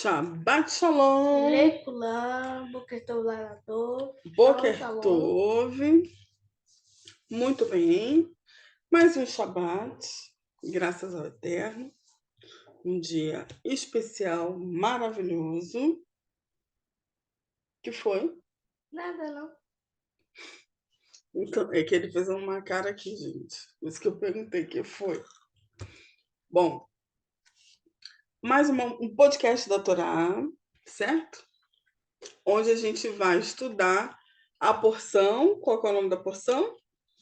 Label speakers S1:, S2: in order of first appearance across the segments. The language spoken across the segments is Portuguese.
S1: Shabbat Shalom,
S2: Lekulam, Boker Tov Lalador,
S1: Boker
S2: Shalom, Shalom.
S1: Tov. Muito bem, mais um Shabbat, graças ao Eterno, um dia especial, maravilhoso. Que foi?
S2: Nada não.
S1: Então, é que ele fez uma cara aqui, gente. Por isso que eu perguntei que foi. Bom, mais um podcast da Torá, certo? Onde a gente vai estudar a porção. Qual que é o nome da porção?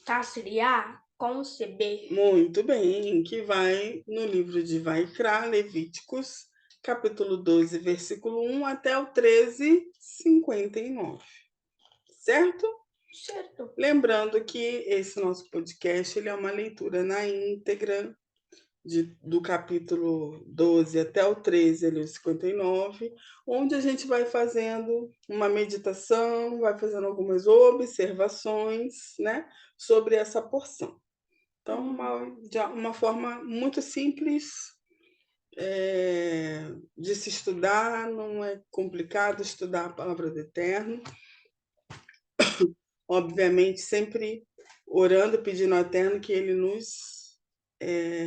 S2: Tassiriá, conceber.
S1: Muito bem, que vai no livro de Vaikra, Levíticos, capítulo 12, versículo 1 até o 13, 59. Certo?
S2: Certo.
S1: Lembrando que esse nosso podcast ele é uma leitura na íntegra do capítulo 12 até o 13, ali, o 59, onde a gente vai fazendo uma meditação, vai fazendo algumas observações, né, sobre essa porção. Então, uma forma muito simples de se estudar, não é complicado estudar a palavra do Eterno. Obviamente, sempre orando, pedindo ao Eterno que Ele nos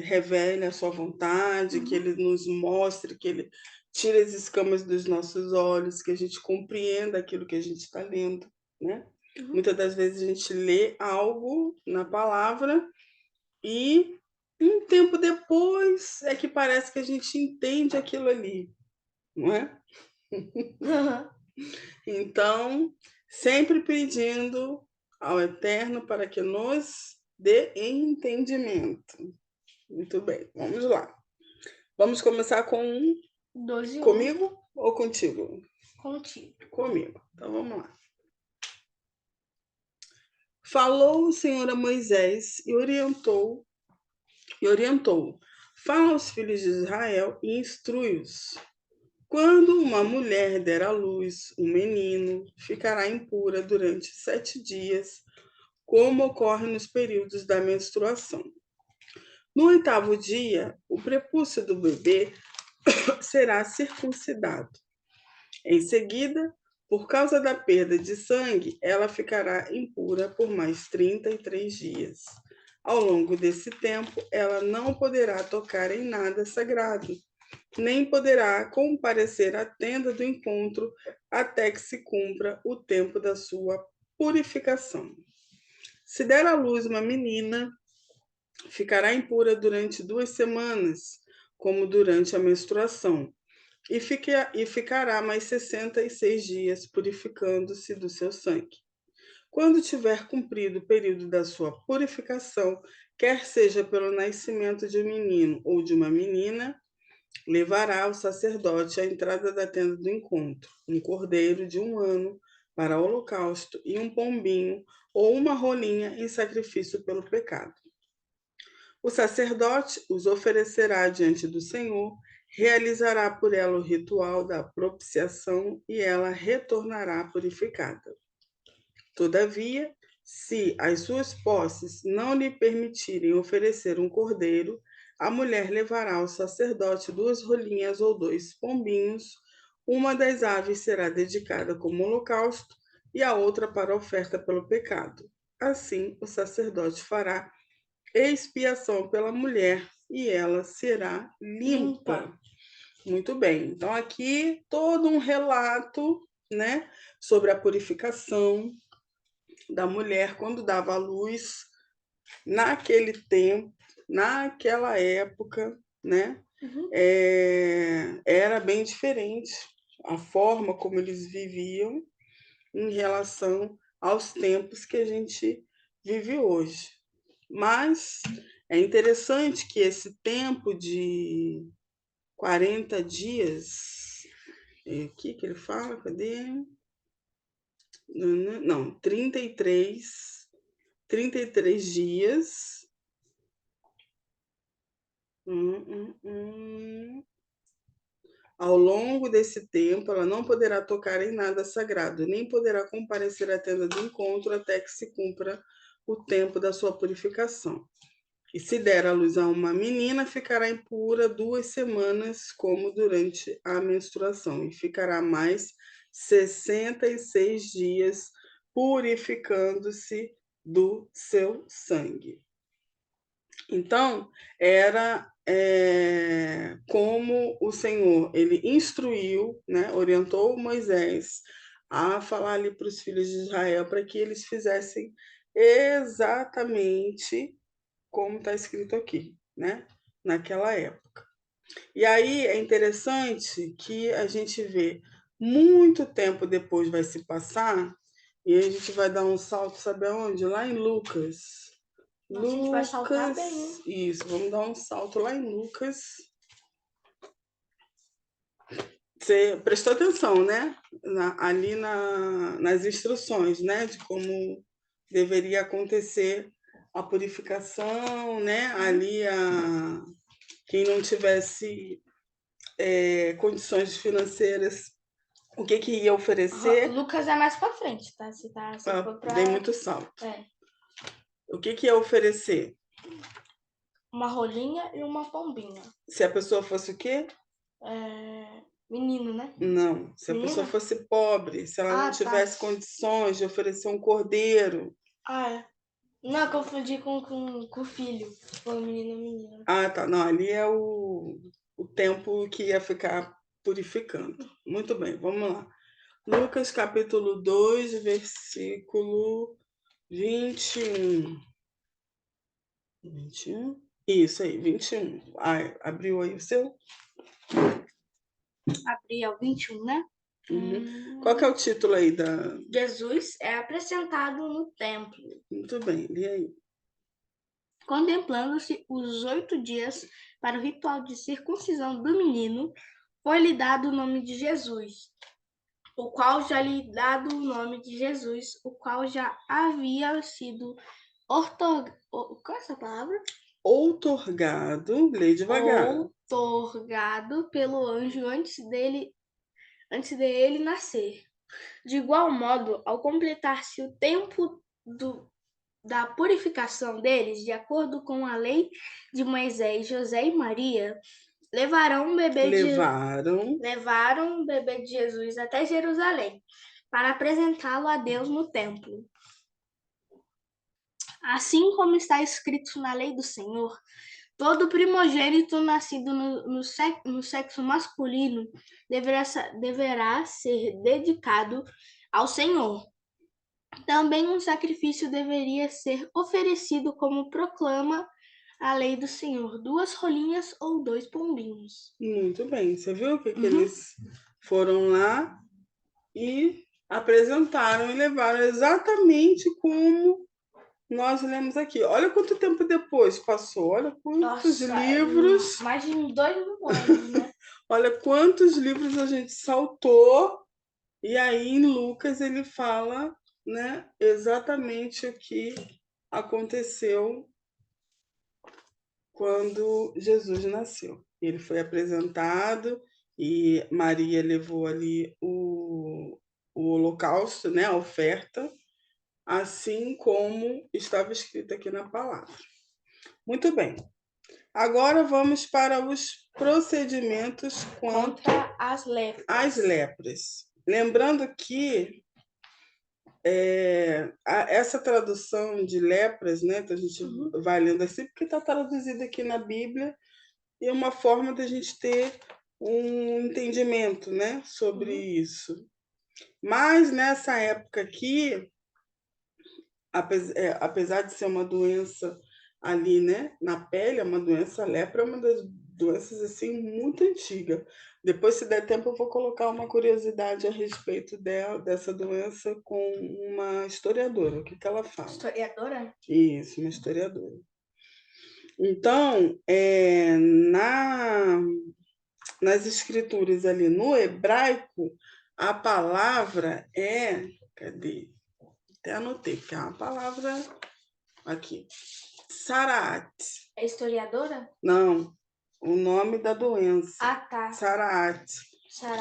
S1: revele a sua vontade, que Ele nos mostre, que Ele tire as escamas dos nossos olhos, que a gente compreenda aquilo que a gente está lendo, né? Muitas das vezes a gente lê algo na palavra e um tempo depois é que parece que a gente entende aquilo ali, não é? Então, sempre pedindo ao Eterno para que nos dê entendimento. Muito bem, vamos lá. Vamos começar com
S2: 12
S1: comigo ou contigo?
S2: Contigo.
S1: Comigo. Então vamos lá. Falou o Senhor a Moisés e orientou. Fala aos filhos de Israel e instrui-os. Quando uma mulher der à luz um menino, ficará impura durante 7 dias, como ocorre nos períodos da menstruação. No 8º dia, o prepúcio do bebê será circuncidado. Em seguida, por causa da perda de sangue, ela ficará impura por mais 33 dias. Ao longo desse tempo, ela não poderá tocar em nada sagrado, nem poderá comparecer à tenda do encontro até que se cumpra o tempo da sua purificação. Se der à luz uma menina, ficará impura durante 2 semanas, como durante a menstruação, e ficará mais 66 dias purificando-se do seu sangue. Quando tiver cumprido o período da sua purificação, quer seja pelo nascimento de um menino ou de uma menina, levará o sacerdote à entrada da tenda do encontro um cordeiro de 1 ano para holocausto e um pombinho ou uma rolinha em sacrifício pelo pecado. O sacerdote os oferecerá diante do Senhor, realizará por ela o ritual da propiciação e ela retornará purificada. Todavia, se as suas posses não lhe permitirem oferecer um cordeiro, a mulher levará ao sacerdote 2 rolinhas ou 2 pombinhos. Uma das aves será dedicada como holocausto e a outra para oferta pelo pecado. Assim, o sacerdote fará expiação pela mulher e ela será limpa. Muito bem. Então, aqui todo um relato, né, sobre a purificação da mulher quando dava à luz, naquele tempo, naquela época, né? Era bem diferente a forma como eles viviam em relação aos tempos que a gente vive hoje. Mas é interessante que esse tempo de 40 dias, aqui que ele fala, cadê? Não, 33 dias. Ao longo desse tempo, ela não poderá tocar em nada sagrado, nem poderá comparecer à tenda do encontro até que se cumpra o tempo da sua purificação. E se der à luz a uma menina, ficará impura 2 semanas, como durante a menstruação, e ficará mais 66 dias purificando-se do seu sangue. Então, era como o Senhor, ele instruiu, né, orientou Moisés a falar ali para os filhos de Israel para que eles fizessem exatamente como está escrito aqui, né, naquela época. E aí é interessante que a gente vê muito tempo depois vai se passar e a gente vai dar um salto, sabe aonde? Lá em Lucas.
S2: Nossa, a gente vai saltar bem,
S1: Lucas,
S2: hein?
S1: isso, vamos dar um salto lá em Lucas. Você prestou atenção, né? Ali nas instruções, né? De como deveria acontecer a purificação, né? Ali quem não tivesse condições financeiras, o que ia oferecer.
S2: Lucas é mais pra frente, tá? Se for pra...
S1: Dei muito salto.
S2: É.
S1: O que ia oferecer?
S2: Uma rolinha e uma pombinha.
S1: Se a pessoa fosse o quê?
S2: Menino, né?
S1: Não, se a
S2: Menina?
S1: pessoa fosse pobre, se ela não tivesse condições de oferecer um cordeiro.
S2: É. Não, confundi com o filho. Foi menino.
S1: Ah, tá. Não, ali é o tempo que ia ficar purificando. Muito bem, vamos lá. Lucas capítulo 2, versículo 21. 21? Isso aí, 21. Abriu aí o seu?
S2: Abri, é o 21, né?
S1: Uhum. Qual que é o título aí da...
S2: Jesus é apresentado no templo.
S1: Muito bem, li aí.
S2: Contemplando-se os 8 dias para o ritual de circuncisão do menino, foi-lhe dado o nome de Jesus, o qual já havia sido qual é essa palavra?
S1: Outorgado, lê devagar.
S2: Outorgado pelo anjo antes dele nascer. De igual modo, ao completar-se o tempo da purificação deles, de acordo com a lei de Moisés, José e Maria levaram o bebê de Jesus até Jerusalém para apresentá-lo a Deus no templo. Assim como está escrito na lei do Senhor, todo primogênito nascido no sexo masculino deverá ser dedicado ao Senhor. Também um sacrifício deveria ser oferecido como proclama a lei do Senhor, 2 rolinhas ou 2 pombinhos.
S1: Muito bem. Você viu que eles foram lá e apresentaram e levaram exatamente como nós lemos aqui. Olha quanto tempo depois passou, olha quantos livros.
S2: Mais de 2.000 anos, né?
S1: Olha quantos livros a gente saltou. E aí em Lucas ele fala, né, exatamente o que aconteceu quando Jesus nasceu. Ele foi apresentado e Maria levou ali o holocausto, né, a oferta, assim como estava escrito aqui na palavra. Muito bem. Agora vamos para os procedimentos
S2: contra as
S1: lepras. Lembrando que essa tradução de lepras, né, que a gente vai lendo assim, porque está traduzida aqui na Bíblia, e é uma forma da gente ter um entendimento, né, sobre isso. Mas nessa época aqui, apesar de ser uma doença ali, né, na pele, é uma doença, a lepra é uma das doenças assim muito antiga. Depois, se der tempo, eu vou colocar uma curiosidade a respeito dessa doença com uma historiadora. O que ela fala?
S2: Historiadora?
S1: Isso, uma historiadora. Então, nas escrituras ali no hebraico, a palavra é... Cadê? Até anotei, porque é uma palavra aqui. Saraat.
S2: É historiadora?
S1: Não, o nome da doença.
S2: Ah, tá.
S1: Saraat.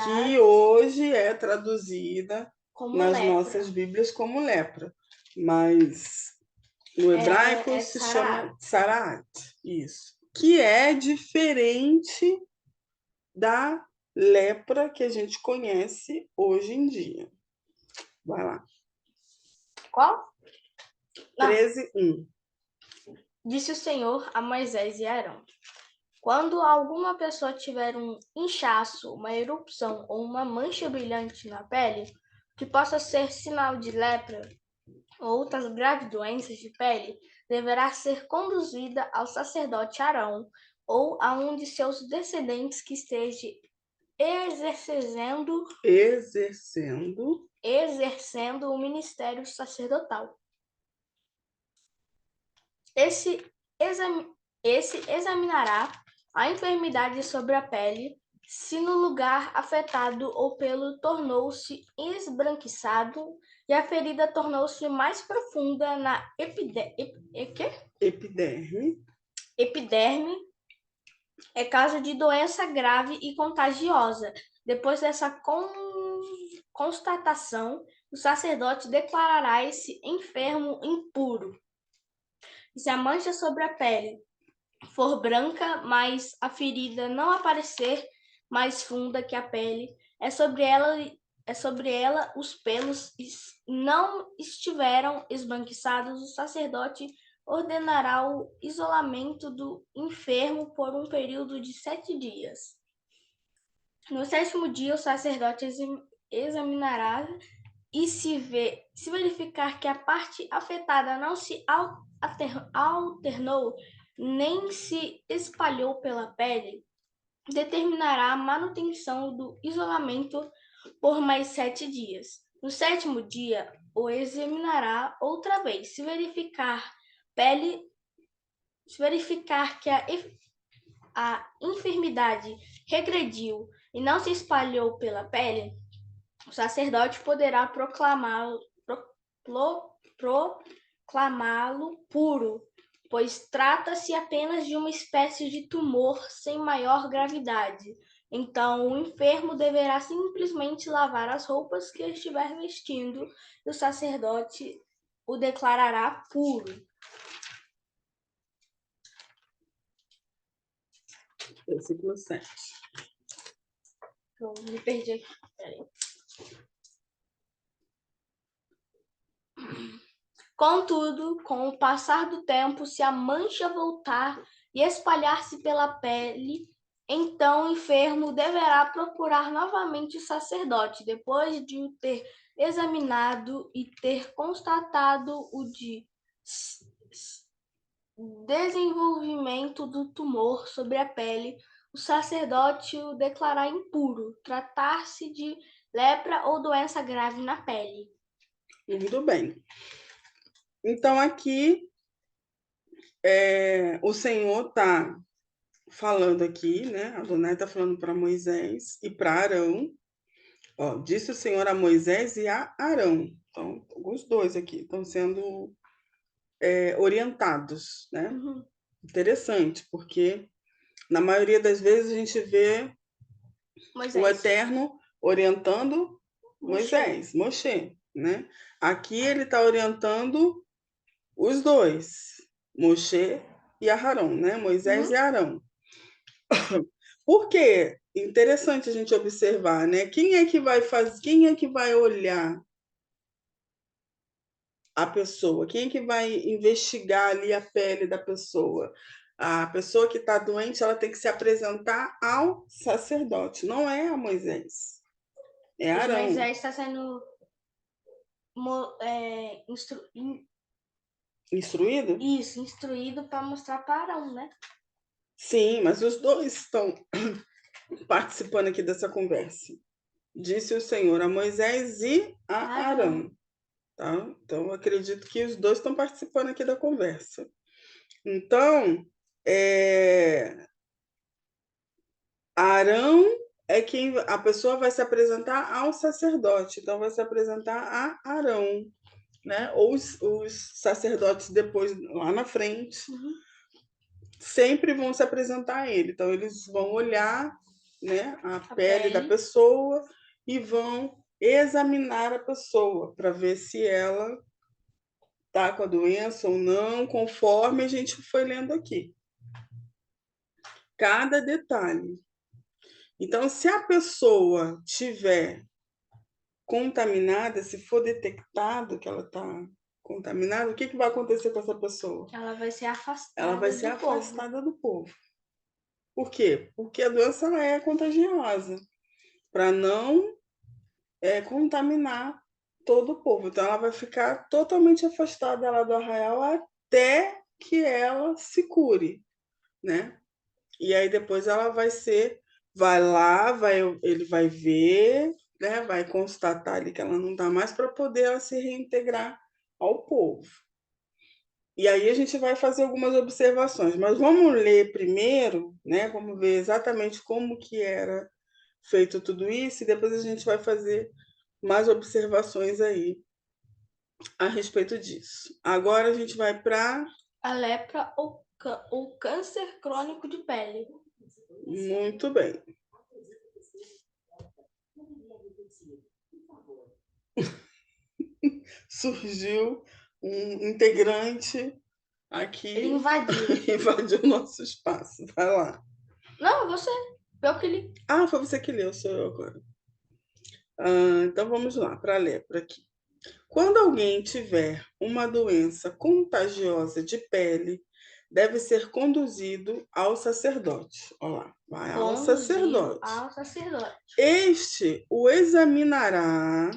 S1: Que hoje é traduzida
S2: como
S1: nas
S2: lepra.
S1: nossas Bíblias como lepra. Mas No hebraico
S2: É
S1: se chama
S2: Saraat.
S1: Saraat, isso. Que é diferente da lepra que a gente conhece hoje em dia. Vai lá.
S2: Qual? Não.
S1: 13:1.
S2: Disse o Senhor a Moisés e Arão: quando alguma pessoa tiver um inchaço, uma erupção ou uma mancha brilhante na pele, que possa ser sinal de lepra ou outras graves doenças de pele, deverá ser conduzida ao sacerdote Arão ou a um de seus descendentes que esteja exercendo o ministério sacerdotal. Esse examinará a enfermidade sobre a pele, se no lugar afetado ou pelo tornou-se esbranquiçado e a ferida tornou-se mais profunda na epiderme, é caso de doença grave e contagiosa. Depois dessa constatação, o sacerdote declarará esse enfermo impuro. E se a mancha sobre a pele for branca, mas a ferida não aparecer mais funda que a pele, é sobre ela os pelos não estiveram esbranquiçados, o sacerdote ordenará o isolamento do enfermo por um período de 7 dias. No 7º dia, o sacerdote examinará e se verificar que a parte afetada não se alternou nem se espalhou pela pele, determinará a manutenção do isolamento por mais 7 dias. No 7º dia, o examinará outra vez. Se verificar que a enfermidade regrediu e não se espalhou pela pele, o sacerdote poderá proclamá-lo puro, pois trata-se apenas de uma espécie de tumor sem maior gravidade. Então, o enfermo deverá simplesmente lavar as roupas que estiver vestindo e o sacerdote o declarará puro.
S1: Versículo 7.
S2: Eu me perdi aqui. Peraí. Contudo, com o passar do tempo, se a mancha voltar e espalhar-se pela pele, então o enfermo deverá procurar novamente o sacerdote, depois de o ter examinado e ter constatado o desenvolvimento do tumor sobre a pele, o sacerdote o declarará impuro, tratar-se de lepra ou doença grave na pele.
S1: Muito bem. Então, aqui, o Senhor está falando aqui, né? Adonai está falando para Moisés e para Arão. Ó, disse o Senhor a Moisés e a Arão. Então, os dois aqui estão sendo orientados, né?
S2: Uhum.
S1: Interessante, porque na maioria das vezes a gente vê
S2: Moisés.
S1: o Eterno orientando Moisés, Moshe, né? Aqui ele está orientando os dois, Moshe e Aarão, né? Moisés e Arão. Por quê? Interessante a gente observar, né? Quem é que vai olhar a pessoa? Quem é que vai investigar ali a pele da pessoa? A pessoa que está doente, ela tem que se apresentar ao sacerdote, não é a Moisés, é Arão.
S2: Moisés está sendo
S1: Instruído?
S2: Isso, instruído para mostrar para Arão, né?
S1: Sim, mas os dois estão participando aqui dessa conversa. Disse o Senhor a Moisés e a Arão. Tá? Então, eu acredito que os dois estão participando aqui da conversa. Então, Arão é quem a pessoa vai se apresentar ao sacerdote, então vai se apresentar a Arão, né? Ou os sacerdotes depois, lá na frente, sempre vão se apresentar a ele. Então, eles vão olhar, né, a pele da pessoa e vão examinar a pessoa para ver se ela está com a doença ou não, conforme a gente foi lendo aqui. Cada detalhe. Então, se a pessoa tiver contaminada, se for detectado que ela está contaminada, o que vai acontecer com essa pessoa?
S2: Ela vai ser afastada
S1: Ela vai ser
S2: do povo.
S1: afastada do povo. Por quê? Porque a doença ela é contagiosa, para não contaminar todo o povo. Então, ela vai ficar totalmente afastada lá do arraial até que ela se cure, né? E aí depois ela vai lá, ele vai ver, né? Vai constatar ali que ela não está mais para poder ela se reintegrar ao povo. E aí a gente vai fazer algumas observações, mas vamos ler primeiro, né? Vamos ver exatamente como que era feito tudo isso e depois a gente vai fazer mais observações aí a respeito disso. Agora a gente vai para
S2: a lepra ou o câncer crônico de pele.
S1: Muito bem. Surgiu um integrante aqui.
S2: Ele invadiu.
S1: Invadiu o nosso espaço. Vai lá.
S2: Não, você. Eu que li.
S1: Ah, foi você que leu, sou eu agora. Então vamos lá, para a lepra aqui. Quando alguém tiver uma doença contagiosa de pele, deve ser conduzido ao sacerdote. Olha lá, vai ao sacerdote.
S2: Ao sacerdote.
S1: Este o examinará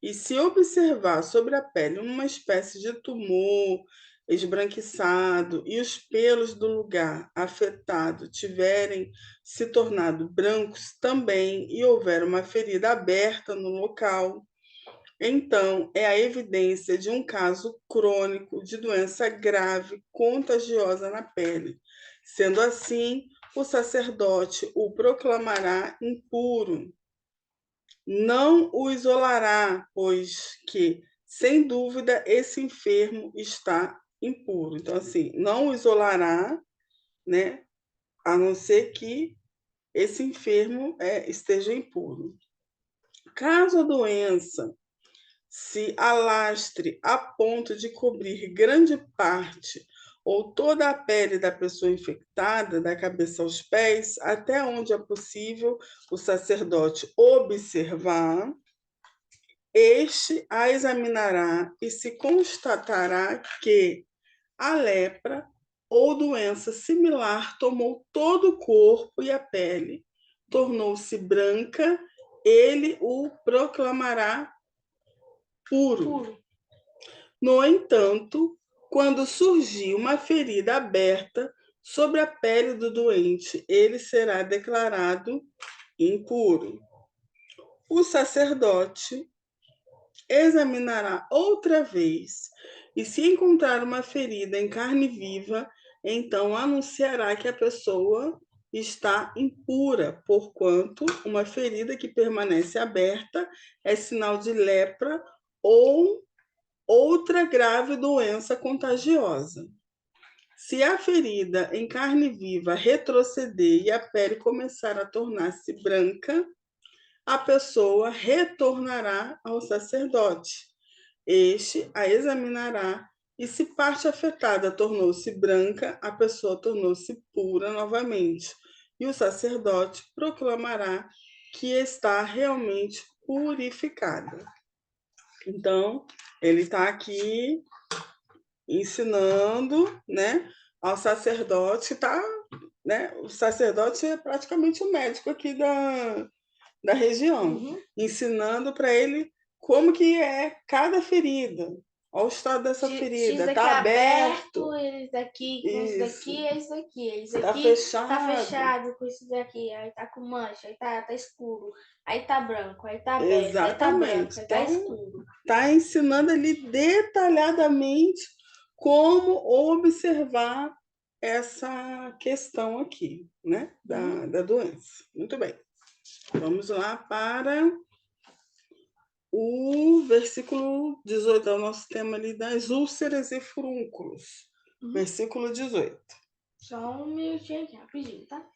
S1: e se observar sobre a pele uma espécie de tumor esbranquiçado e os pelos do lugar afetado tiverem se tornado brancos também e houver uma ferida aberta no local, então é a evidência de um caso crônico de doença grave contagiosa na pele. Sendo assim, o sacerdote o proclamará impuro. Não o isolará, pois que, sem dúvida, esse enfermo está impuro. Então, assim, não o isolará, né? A não ser que esse enfermo esteja impuro. Caso a doença se alastre a ponto de cobrir grande parte ou toda a pele da pessoa infectada, da cabeça aos pés, até onde é possível o sacerdote observar, este a examinará e se constatará que a lepra ou doença similar tomou todo o corpo e a pele, tornou-se branca, ele o proclamará puro. No entanto, quando surgir uma ferida aberta sobre a pele do doente, ele será declarado impuro. O sacerdote examinará outra vez e se encontrar uma ferida em carne viva, então anunciará que a pessoa está impura, porquanto uma ferida que permanece aberta é sinal de lepra ou outra grave doença contagiosa. Se a ferida em carne viva retroceder e a pele começar a tornar-se branca, a pessoa retornará ao sacerdote. Este a examinará e, se parte afetada tornou-se branca, a pessoa tornou-se pura novamente. E o sacerdote proclamará que está realmente purificada. Então, ele está aqui ensinando, né, ao sacerdote, tá, né? O sacerdote é praticamente o médico aqui da região, ensinando para ele como que é cada ferida. Olha o estado dessa ferida. Está aberto.
S2: Esse daqui, com esse daqui, esse daqui. Esse
S1: Está
S2: aqui
S1: fechado.
S2: tá fechado com esse daqui. Aí tá com mancha, aí tá escuro. Aí tá branco, aí tá aberto,
S1: Exatamente.
S2: aí tá branco, aí tá escuro.
S1: Está ensinando ali detalhadamente como observar essa questão aqui, né, da doença. Muito bem. Vamos lá para o versículo 18, é o nosso tema ali das úlceras e furúnculos. Versículo 18.
S2: Só um minutinho aqui, rapidinho, tá?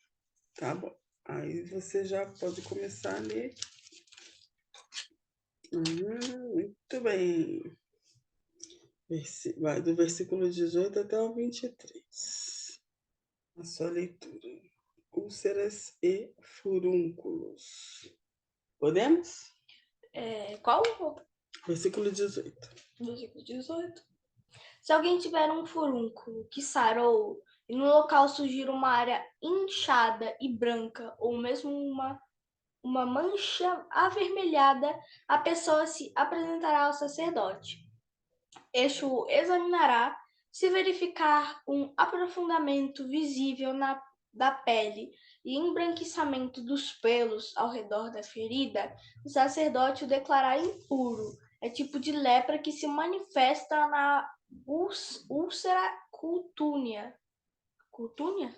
S1: Tá bom. Aí você já pode começar a ler. Muito bem. Vai do versículo 18 até o 23. A sua leitura. Úlceras e furúnculos. Podemos?
S2: Qual?
S1: Versículo 18.
S2: Versículo 18. Se alguém tiver um furúnculo que sarou e no local surgir uma área inchada e branca, ou mesmo uma mancha avermelhada, a pessoa se apresentará ao sacerdote. Este o examinará. Se verificar um aprofundamento visível da pele e embranquecimento dos pelos ao redor da ferida, o sacerdote o declarará impuro. É tipo de lepra que se manifesta na úlcera cutânea. Cutânea?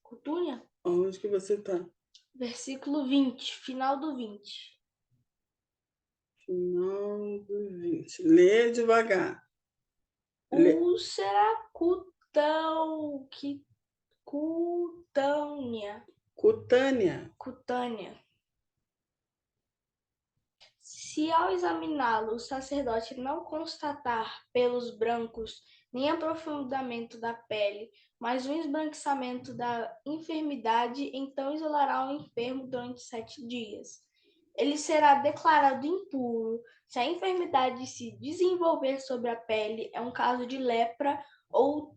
S2: Cutânea?
S1: Onde que você está?
S2: Versículo 20, final do 20.
S1: Final do 20. Lê devagar.
S2: Úlcera cutânea. Se ao examiná-lo o sacerdote não constatar pelos brancos nem aprofundamento da pele, mas um esbranquiçamento da enfermidade, então isolará o enfermo durante 7 dias. Ele será declarado impuro. Se a enfermidade se desenvolver sobre a pele, é um caso de lepra ou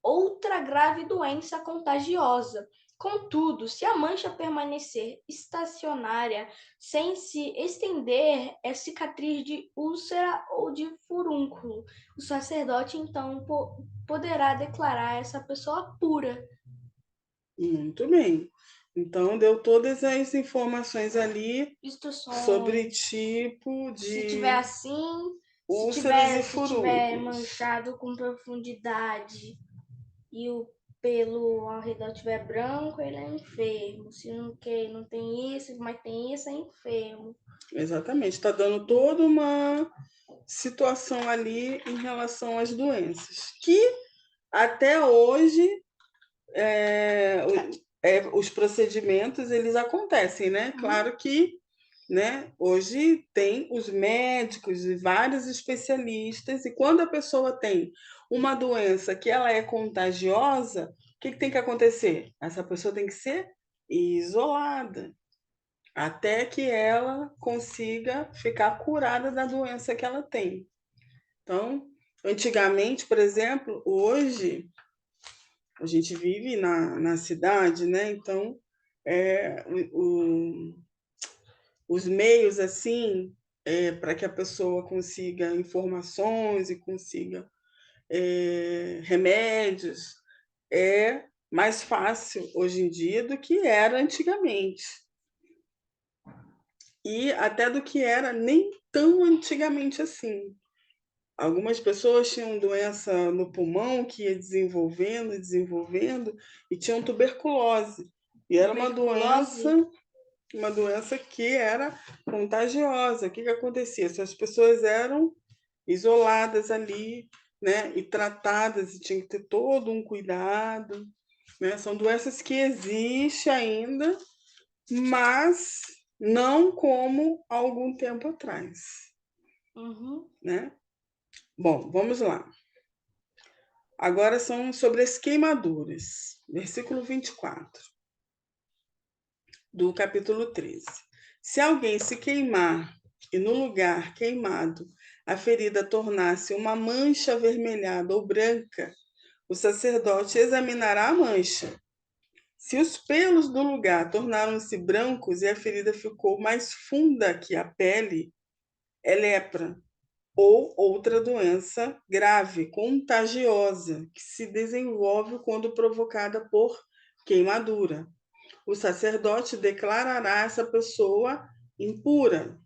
S2: outra grave doença contagiosa. Contudo, se a mancha permanecer estacionária sem se estender, é cicatriz de úlcera ou de furúnculo. O sacerdote, então, poderá declarar essa pessoa pura.
S1: Muito bem. Então, deu todas as informações ali sobre tipo de
S2: Se tiver assim,
S1: úlceras e
S2: se tiver
S1: furúnculos.
S2: manchado com profundidade e o pelo ao redor estiver branco, ele é enfermo. Se não tem isso, mas tem isso, é enfermo.
S1: Exatamente. Está dando toda uma situação ali em relação às doenças. Que até hoje os procedimentos eles acontecem, né? Claro que, né, hoje tem os médicos e vários especialistas, e quando a pessoa tem uma doença que ela é contagiosa, o que tem que acontecer? Essa pessoa tem que ser isolada até que ela consiga ficar curada da doença que ela tem. Então, antigamente, por exemplo, hoje a gente vive na cidade, né? Então, os meios assim para que a pessoa consiga informações e consiga remédios é mais fácil hoje em dia do que era antigamente. E até do que era nem tão antigamente assim. Algumas pessoas tinham doença no pulmão que ia desenvolvendo, e tinham tuberculose. E era uma doença que era contagiosa. O que acontecia? Essas pessoas eram isoladas ali, né, e tratadas, e tinha que ter todo um cuidado, né? São doenças que existem ainda, mas não como há algum tempo atrás, né? Bom, vamos lá. Agora são sobre as queimaduras. Versículo 24 do capítulo 13. Se alguém se queimar e no lugar queimado a ferida tornar-se uma mancha avermelhada ou branca, o sacerdote examinará a mancha. Se os pelos do lugar tornaram-se brancos e a ferida ficou mais funda que a pele, é lepra ou outra doença grave, contagiosa, que se desenvolve quando provocada por queimadura. O sacerdote declarará essa pessoa impura.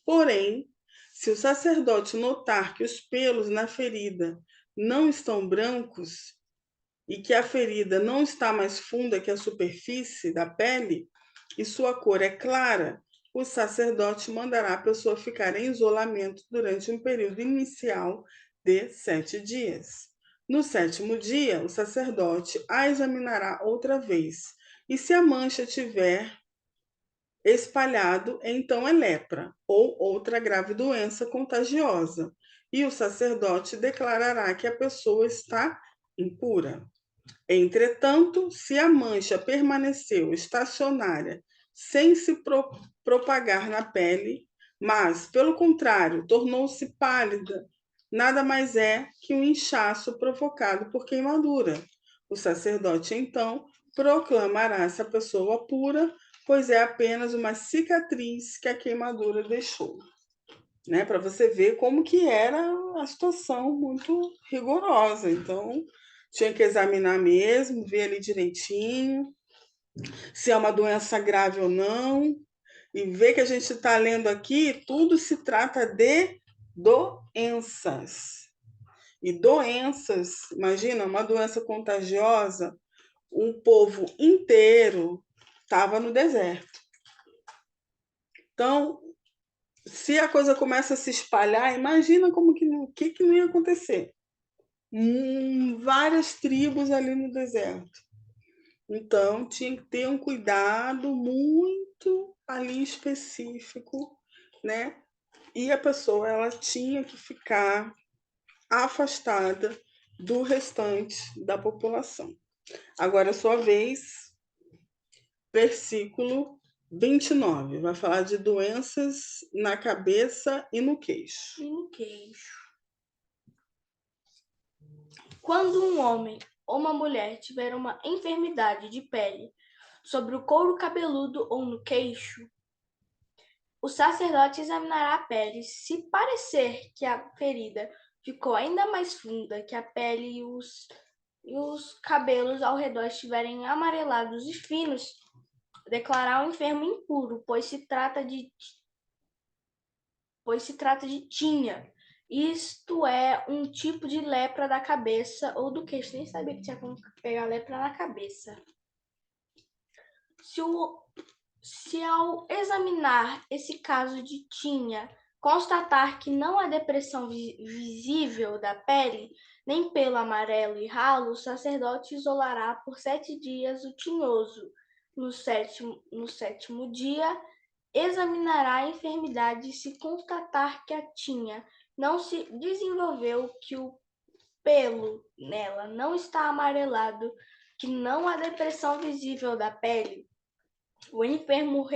S1: Porém, se o sacerdote notar que os pelos na ferida não estão brancos e que a ferida não está mais funda que a superfície da pele e sua cor é clara, o sacerdote mandará a pessoa ficar em isolamento durante um período inicial de 7 dias. No 7º dia, o sacerdote a examinará outra vez, e se a mancha tiver espalhado, então é lepra ou outra grave doença contagiosa, e o sacerdote declarará que a pessoa está impura. Entretanto, se a mancha permaneceu estacionária sem se propagar na pele, mas, pelo contrário, tornou-se pálida, nada mais é que um inchaço provocado por queimadura. O sacerdote, então, proclamará essa pessoa pura, pois é apenas uma cicatriz que a queimadura deixou. Né? Para você ver como que era a situação muito rigorosa. Então, tinha que examinar mesmo, ver ali direitinho, se é uma doença grave ou não, e ver que a gente está lendo aqui, tudo se trata de doenças. E doenças, imagina, uma doença contagiosa, um povo inteiro estava no deserto. Então, se a coisa começa a se espalhar, imagina como que não ia acontecer. Várias tribos ali no deserto. Então, tinha que ter um cuidado muito ali específico, né? E a pessoa ela tinha que ficar afastada do restante da população. Agora, a sua vez, versículo 29, vai falar de doenças na cabeça e no queixo.
S2: E no queixo. Quando um homem ou uma mulher tiver uma enfermidade de pele sobre o couro cabeludo ou no queixo, o sacerdote examinará a pele. Se parecer que a ferida ficou ainda mais funda, que a pele e os cabelos ao redor estiverem amarelados e finos, declarar o enfermo impuro, pois se trata de tinha. Isto é um tipo de lepra da cabeça ou do queixo. Nem sabia que tinha como pegar lepra na cabeça. Se ao examinar esse caso de tinha, constatar que não há depressão visível da pele, nem pelo amarelo e ralo, o sacerdote isolará por 7 dias o tinhoso. No sétimo dia, examinará a enfermidade e se constatar que a tinha não se desenvolveu, que o pelo nela não está amarelado, que não há depressão visível da pele, o enfermo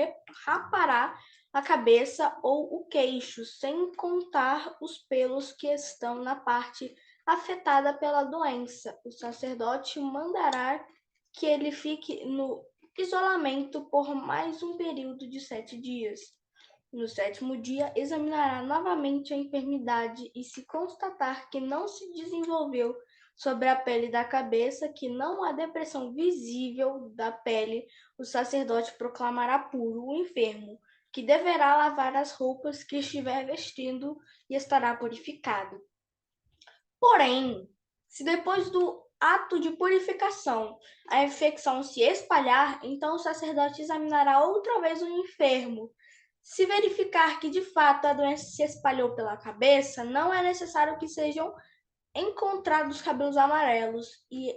S2: rapará a cabeça ou o queixo, sem contar os pelos que estão na parte afetada pela doença. O sacerdote mandará que ele fique no isolamento por mais um período de 7 dias. No sétimo dia, examinará novamente a enfermidade e, se constatar que não se desenvolveu sobre a pele da cabeça, que não há depressão visível da pele, o sacerdote proclamará puro o enfermo, que deverá lavar as roupas que estiver vestindo e estará purificado. Porém, se depois do ato de purificação a infecção se espalhar, então o sacerdote examinará outra vez o enfermo. Se verificar que de fato a doença se espalhou pela cabeça, não é necessário que sejam encontrados cabelos amarelos, e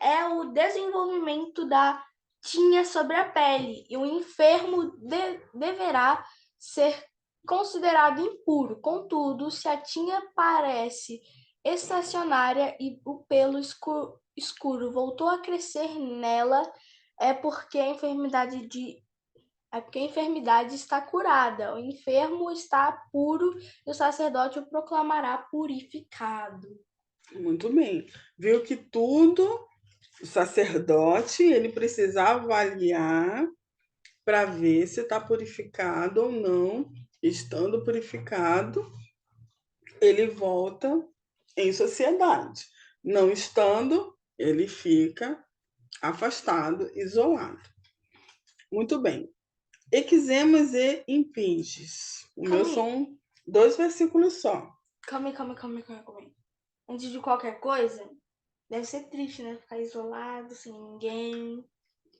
S2: é o desenvolvimento da tinha sobre a pele, e o enfermo deverá ser considerado impuro. Contudo, se a tinha parece estacionária e o pelo escuro voltou a crescer nela, é porque a enfermidade está curada, o enfermo está puro e o sacerdote o proclamará purificado.
S1: Muito bem. Viu que tudo o sacerdote ele precisa avaliar para ver se está purificado ou não. Estando purificado, ele volta em sociedade. Não estando, ele fica afastado, isolado. Muito bem. Eczemas e impinges. O meu são 2 versículos só.
S2: Calma aí. Antes de qualquer coisa, deve ser triste, né? Ficar isolado, sem ninguém.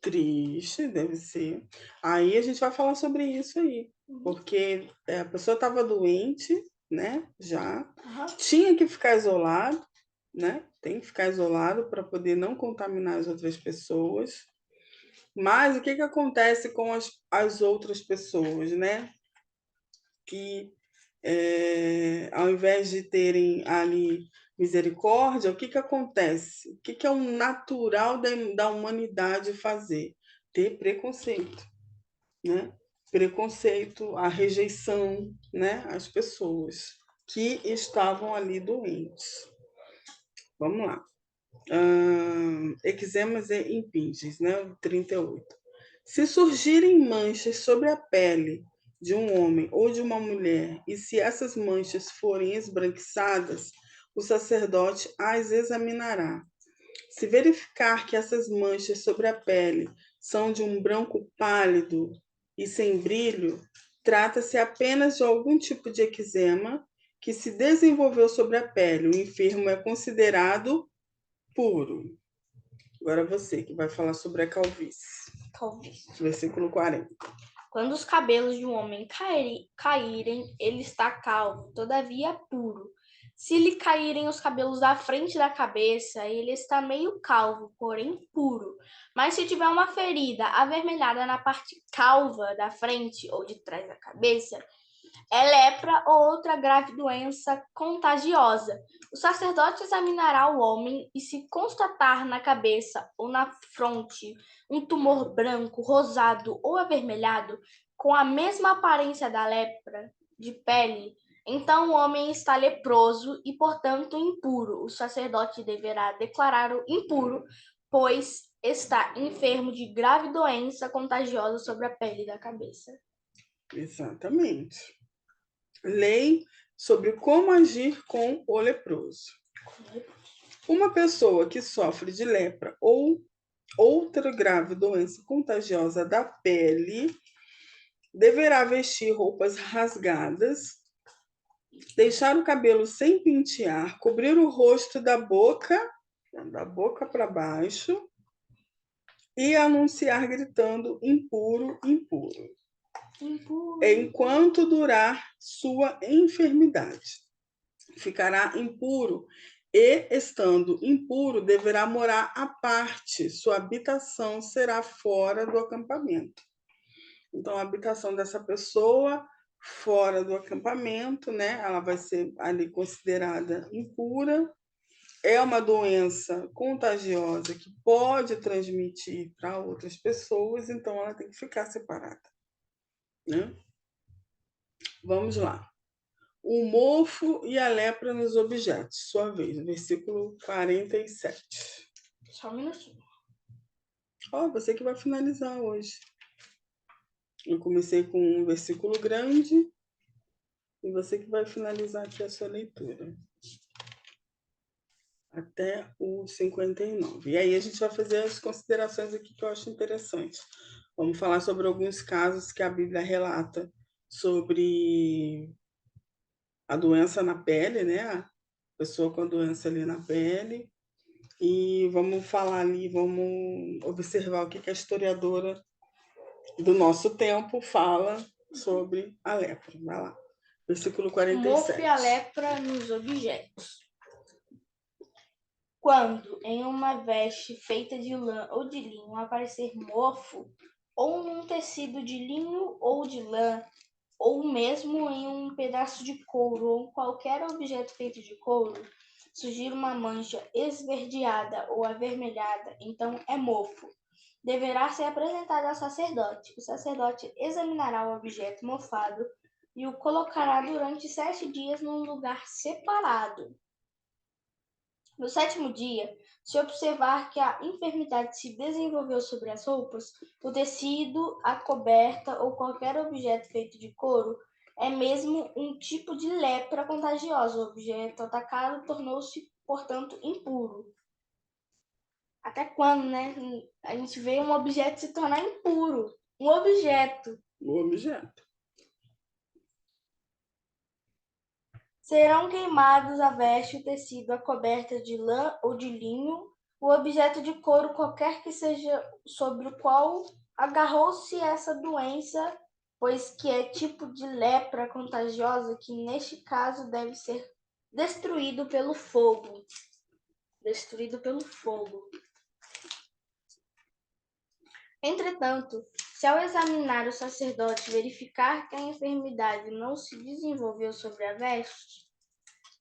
S1: Triste, deve ser. Aí a gente vai falar sobre isso aí. Porque a pessoa estava doente, né? Já. Tinha que ficar isolado, né? Tem que ficar isolado para poder não contaminar as outras pessoas. Mas o que acontece com as outras pessoas, né? Que ao invés de terem ali misericórdia, o que, que acontece? O que, que é o natural da humanidade fazer? Ter preconceito, né? Preconceito, a rejeição, né? Às pessoas que estavam ali doentes. Vamos lá. Eczemas e impinges, né? 38. Se surgirem manchas sobre a pele de um homem ou de uma mulher, e se essas manchas forem esbranquiçadas, o sacerdote as examinará. Se verificar que essas manchas sobre a pele são de um branco pálido e sem brilho, trata-se apenas de algum tipo de eczema que se desenvolveu sobre a pele. O enfermo é considerado puro. Agora você que vai falar sobre a calvície. Versículo 40.
S2: Quando os cabelos de um homem caírem, ele está calvo, todavia puro. Se lhe caírem os cabelos da frente da cabeça, ele está meio calvo, porém puro. Mas se tiver uma ferida avermelhada na parte calva da frente ou de trás da cabeça, é lepra ou outra grave doença contagiosa. O sacerdote examinará o homem e, se constatar na cabeça ou na fronte um tumor branco, rosado ou avermelhado, com a mesma aparência da lepra de pele, então o homem está leproso e, portanto, impuro. O sacerdote deverá declará-lo impuro, pois está enfermo de grave doença contagiosa sobre a pele da cabeça.
S1: Exatamente. Lei sobre como agir com o leproso. Uma pessoa que sofre de lepra ou outra grave doença contagiosa da pele deverá vestir roupas rasgadas, deixar o cabelo sem pentear, cobrir o rosto da boca para baixo e anunciar gritando impuro, impuro, enquanto durar sua enfermidade. Ficará impuro e, estando impuro, deverá morar à parte. Sua habitação será fora do acampamento. Então, a habitação dessa pessoa fora do acampamento, né? Ela vai ser ali considerada impura. É uma doença contagiosa que pode transmitir para outras pessoas, então ela tem que ficar separada, né? Vamos lá. O mofo e a lepra nos objetos, sua vez, versículo 47.
S2: Só um minutinho.
S1: Ó, você que vai finalizar hoje. Eu comecei com um versículo grande e você que vai finalizar aqui a sua leitura. Até o 59. E aí a gente vai fazer as considerações aqui que eu acho interessante. Vamos falar sobre alguns casos que a Bíblia relata sobre a doença na pele, né? A pessoa com a doença ali na pele. E vamos falar ali, vamos observar o que a historiadora do nosso tempo fala sobre a lepra. Vai lá. Versículo 47.
S2: Mofo e a lepra nos objetos. Quando em uma veste feita de lã ou de linho aparecer mofo, ou num tecido de linho ou de lã, ou mesmo em um pedaço de couro ou qualquer objeto feito de couro, surgir uma mancha esverdeada ou avermelhada, então é mofo. Deverá ser apresentado ao sacerdote. O sacerdote examinará o objeto mofado e o colocará durante 7 dias num lugar separado. No 7º dia, se observar que a enfermidade se desenvolveu sobre as roupas, o tecido, a coberta ou qualquer objeto feito de couro, é mesmo um tipo de lepra contagiosa. O objeto atacado tornou-se, portanto, impuro. Até quando, né? A gente vê um objeto se tornar impuro. Um objeto.
S1: O objeto.
S2: Serão queimados a veste, o tecido, a coberta de lã ou de linho, o objeto de couro qualquer que seja sobre o qual agarrou-se essa doença, pois que é tipo de lepra contagiosa que neste caso deve ser destruído pelo fogo. Destruído pelo fogo. Entretanto, Se ao examinar o sacerdote verificar que a enfermidade não se desenvolveu sobre a veste,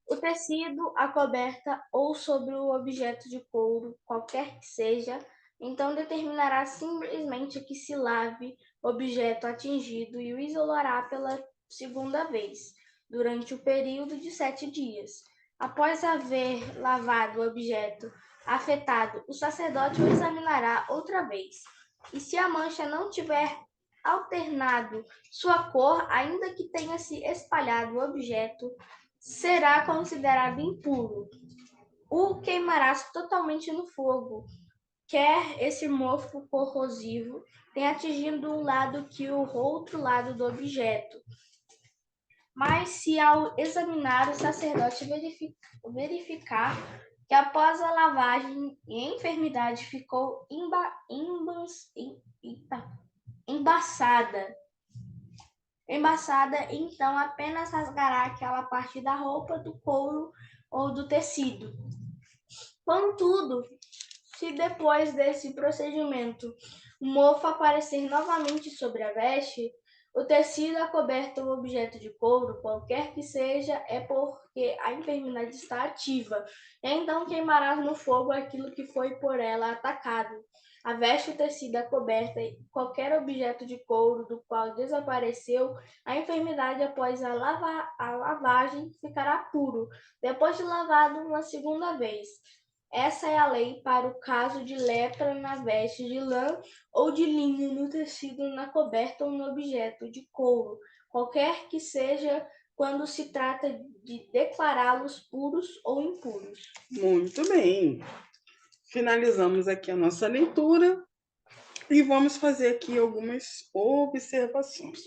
S2: o tecido, a coberta ou sobre o objeto de couro, qualquer que seja, então determinará simplesmente que se lave o objeto atingido e o isolará pela segunda vez, durante o período de 7 dias. Após haver lavado o objeto afetado, o sacerdote o examinará outra vez. E se a mancha não tiver alternado sua cor, ainda que tenha se espalhado o objeto, será considerado impuro. O queimará totalmente no fogo, quer esse mofo corrosivo tenha atingido um lado que o outro lado do objeto. Mas se ao examinar o sacerdote verificar que após a lavagem a enfermidade ficou embaçada, então apenas rasgará aquela parte da roupa, do couro ou do tecido. Contudo, se depois desse procedimento o mofo aparecer novamente sobre a veste, o tecido, a coberta ou objeto de couro, qualquer que seja, é porque a enfermidade está ativa. E então queimarás no fogo aquilo que foi por ela atacado. A veste, o tecido, a coberta e qualquer objeto de couro do qual desapareceu a enfermidade após a lavagem ficará puro, depois de lavado uma segunda vez. Essa é a lei para o caso de lepra na veste de lã ou de linho, no tecido, na coberta ou no objeto de couro, qualquer que seja, quando se trata de declará-los puros ou impuros.
S1: Muito bem. Finalizamos aqui a nossa leitura e vamos fazer aqui algumas observações.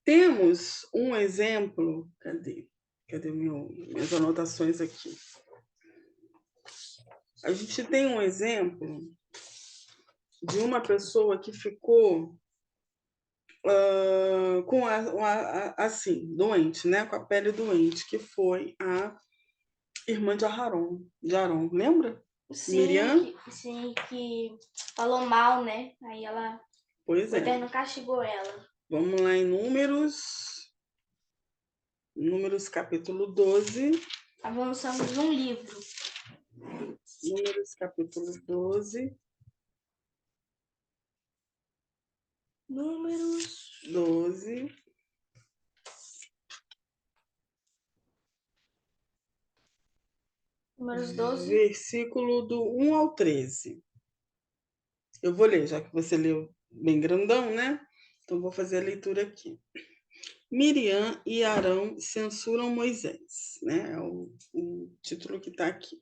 S1: Temos um exemplo. Cadê minhas anotações aqui? A gente tem um exemplo de uma pessoa que ficou assim, doente, né? Com a pele doente, que foi a irmã de Aron, lembra?
S2: Sim,
S1: Miriam?
S2: que falou mal, né? Aí o Eterno castigou ela.
S1: Vamos lá em Números capítulo 12.
S2: Avançamos um livro.
S1: Números capítulo 12.
S2: Números
S1: 12.
S2: Números 12.
S1: Versículo do 1 ao 13. Eu vou ler, já que você leu bem grandão, né? Então vou fazer a leitura aqui. Miriam e Arão censuram Moisés, né? É o título que está aqui.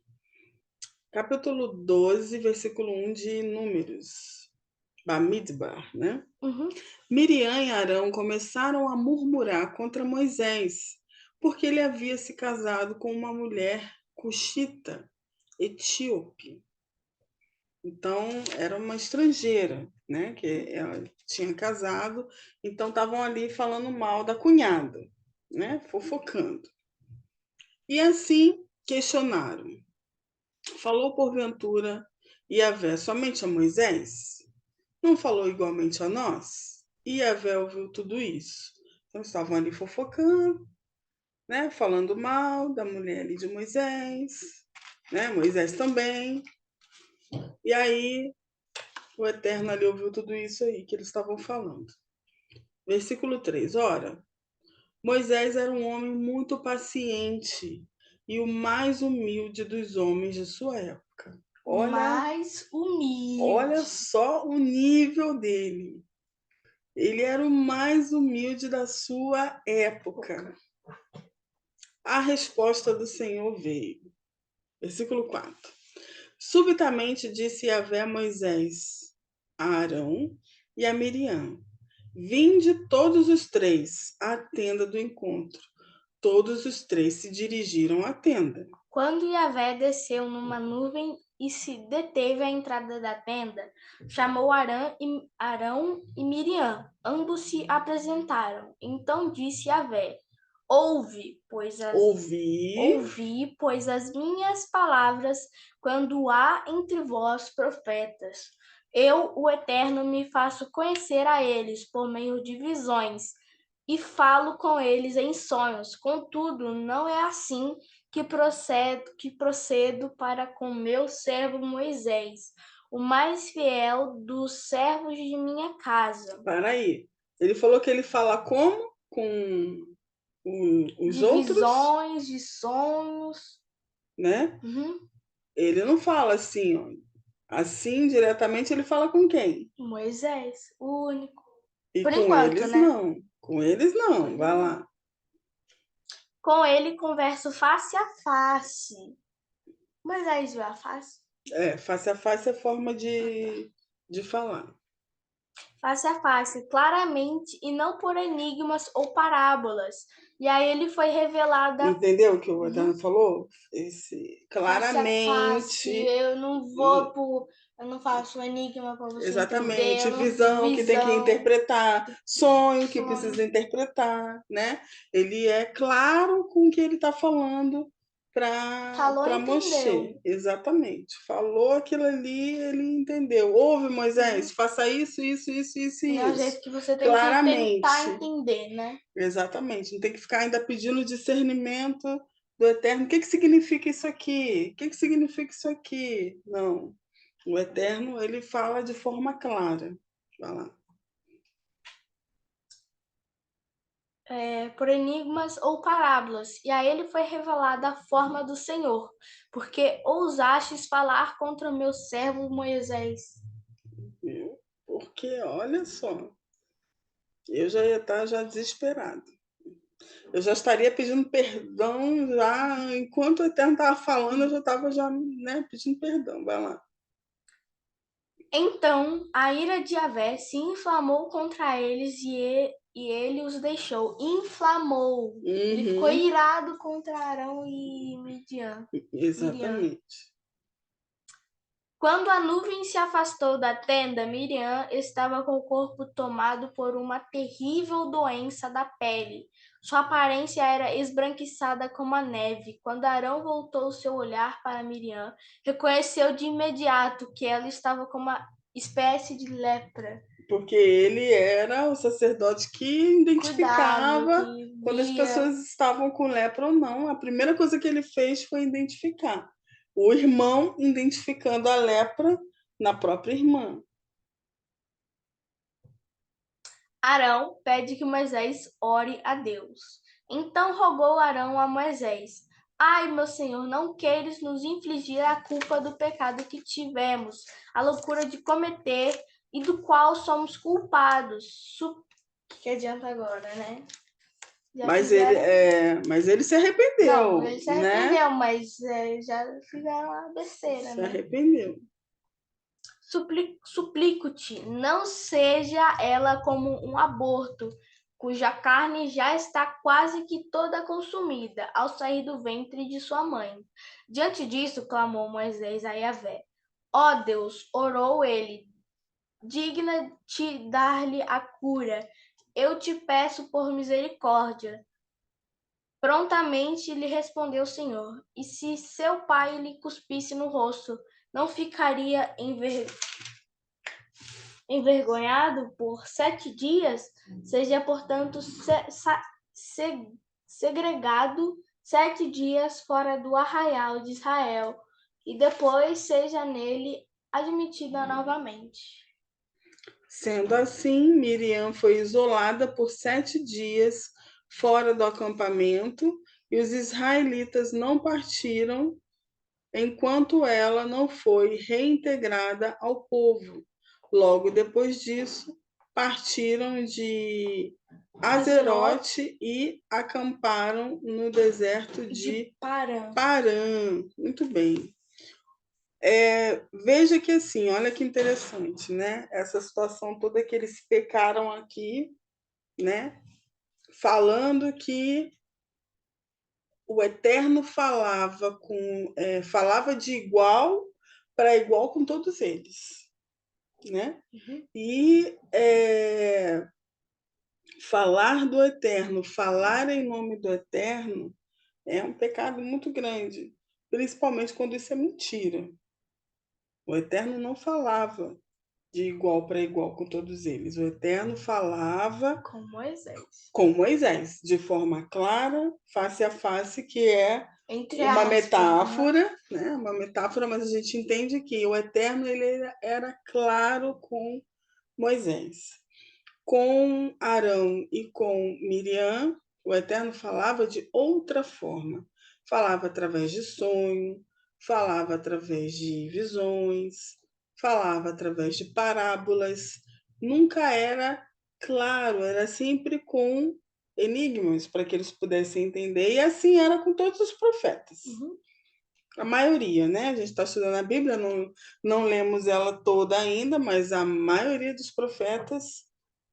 S1: Capítulo 12, versículo 1 de Números. Bamidbar, né?
S2: Uhum.
S1: Miriam e Arão começaram a murmurar contra Moisés, porque ele havia se casado com uma mulher cuxita, etíope. Então, era uma estrangeira, né? Que ela tinha casado, então estavam ali falando mal da cunhada, né? Fofocando. E assim questionaram: falou porventura Yahvé somente a Moisés? Não falou igualmente a nós? E Yahvé ouviu tudo isso. Então, estavam ali fofocando, né? Falando mal da mulher ali de Moisés, né? Moisés também. E aí, o Eterno ali ouviu tudo isso aí que eles estavam falando. Versículo 3. Ora, Moisés era um homem muito paciente e o mais humilde dos homens de sua época.
S2: Mais humilde.
S1: Olha só o nível dele. Ele era o mais humilde da sua época. A resposta do Senhor veio. Versículo 4. Subitamente disse Yahvé a Moisés, a Arão e a Miriam: vinde todos os três à tenda do encontro. Todos os três se dirigiram à tenda.
S2: Quando Yahvé desceu numa nuvem e se deteve à entrada da tenda, chamou Arão e Miriam. Ambos se apresentaram. Então disse Yahvé: Ouvi, pois as minhas palavras, quando há entre vós profetas. Eu, o Eterno, me faço conhecer a eles por meio de visões e falo com eles em sonhos. Contudo, não é assim que procedo para com meu servo Moisés, o mais fiel dos servos de minha casa.
S1: Para aí. Ele falou que ele fala como? Com os
S2: De
S1: outros,
S2: visões, de sonhos.
S1: né?
S2: Uhum.
S1: Ele não fala assim, ó. Assim, diretamente, ele fala com quem?
S2: Moisés, o único.
S1: E
S2: Por
S1: com
S2: enquanto,
S1: eles
S2: né?
S1: não. Com eles
S2: Com
S1: não.
S2: ele
S1: Vai
S2: não.
S1: lá.
S2: Com ele converso face a face. Moisés viu a face?
S1: Face a face é forma
S2: Ah, tá.
S1: de falar.
S2: Face a face, claramente, e não por enigmas ou parábolas. E aí ele foi revelada.
S1: Entendeu o que o Adão
S2: Uhum.
S1: falou?
S2: Face a face,
S1: Claramente,
S2: eu não vou por. Eu não faço um enigma para você entender,
S1: exatamente,
S2: eu não
S1: visão que tem que
S2: visão,
S1: interpretar, sonho que
S2: sonho.
S1: precisa interpretar, né? Ele é claro com o que ele está falando
S2: Falou,
S1: para
S2: entendeu.
S1: Moshe, exatamente. Falou aquilo ali, ele entendeu. Ouve,
S2: Uhum.
S1: Moisés, faça isso, isso, isso, isso
S2: E
S1: e
S2: é o
S1: isso.
S2: jeito que você tem que tentar
S1: Claramente,
S2: entender, né?
S1: exatamente. Não tem que ficar ainda pedindo discernimento do Eterno. O que que significa isso aqui? O que que significa isso aqui? Não. O Eterno, ele fala de forma clara. Vai lá.
S2: Por enigmas ou parábolas, e a ele foi revelada a forma do Senhor, porque ousastes falar contra meu servo Moisés.
S1: Viu? Porque, olha só, eu já ia estar já desesperado. Eu já estaria pedindo perdão já, enquanto o Eterno estava falando, eu já estava já, né, pedindo perdão. Vai lá.
S2: Então a ira de Yahvé se inflamou contra eles e ele os deixou. Inflamou. Ele ficou
S1: Uhum,
S2: irado contra Arão e Miriam.
S1: exatamente.
S2: Quando a nuvem se afastou da tenda, Miriam estava com o corpo tomado por uma terrível doença da pele. Sua aparência era esbranquiçada como a neve. Quando Arão voltou seu olhar para Miriam, reconheceu de imediato que ela estava com uma espécie de lepra.
S1: Porque ele era o sacerdote que
S2: Cuidava,
S1: identificava
S2: que
S1: quando as
S2: via.
S1: pessoas estavam com lepra ou não. A primeira coisa que ele fez foi identificar. O irmão identificando a lepra na própria irmã.
S2: Arão pede que Moisés ore a Deus. Então rogou Arão a Moisés: Ai, meu senhor, não queres nos infligir a culpa do pecado que tivemos, a loucura de cometer e do qual somos culpados. Que adianta agora, né? Já fizeram.
S1: Mas ele se
S2: Não,
S1: arrependeu,
S2: ele se
S1: né?
S2: arrependeu, mas já fizeram a besteira,
S1: Se
S2: né?
S1: arrependeu.
S2: Suplico-te, não seja ela como um aborto, cuja carne já está quase que toda consumida ao sair do ventre de sua mãe. Diante disso, clamou Moisés a Yahvé. Ó Deus, orou ele, digna-te dar-lhe a cura. Eu te peço por misericórdia. Prontamente lhe respondeu o Senhor: E se seu pai lhe cuspisse no rosto, não ficaria envergonhado por 7 dias, seja, portanto, segregado 7 dias fora do arraial de Israel, e depois seja nele admitida novamente.
S1: Sendo assim, Miriam foi isolada por 7 dias fora do acampamento e os israelitas não partiram enquanto ela não foi reintegrada ao povo. Logo depois disso, partiram de
S2: Azerote
S1: Azerote e acamparam no deserto
S2: de
S1: de
S2: Parã.
S1: Parã. Muito bem. Veja que assim, olha que interessante, né? Essa situação toda que eles pecaram aqui, né? Falando que o Eterno falava de igual para igual com todos eles, né?
S2: Uhum.
S1: E falar do Eterno, falar em nome do Eterno é um pecado muito grande, principalmente quando isso é mentira. O Eterno não falava de igual para igual com todos eles. O Eterno falava
S2: com
S1: Moisés, de forma clara, face a face, que é
S2: entre
S1: uma
S2: aspas,
S1: metáfora, né? Uma metáfora, mas a gente entende que o Eterno ele era claro com Moisés. Com Arão e com Miriam, o Eterno falava de outra forma. Falava através de sonho, falava através de visões, falava através de parábolas. Nunca era claro, era sempre com enigmas para que eles pudessem entender. E assim era com todos os profetas. A maioria, né? A gente está estudando a Bíblia, não lemos ela toda ainda, mas a maioria dos profetas,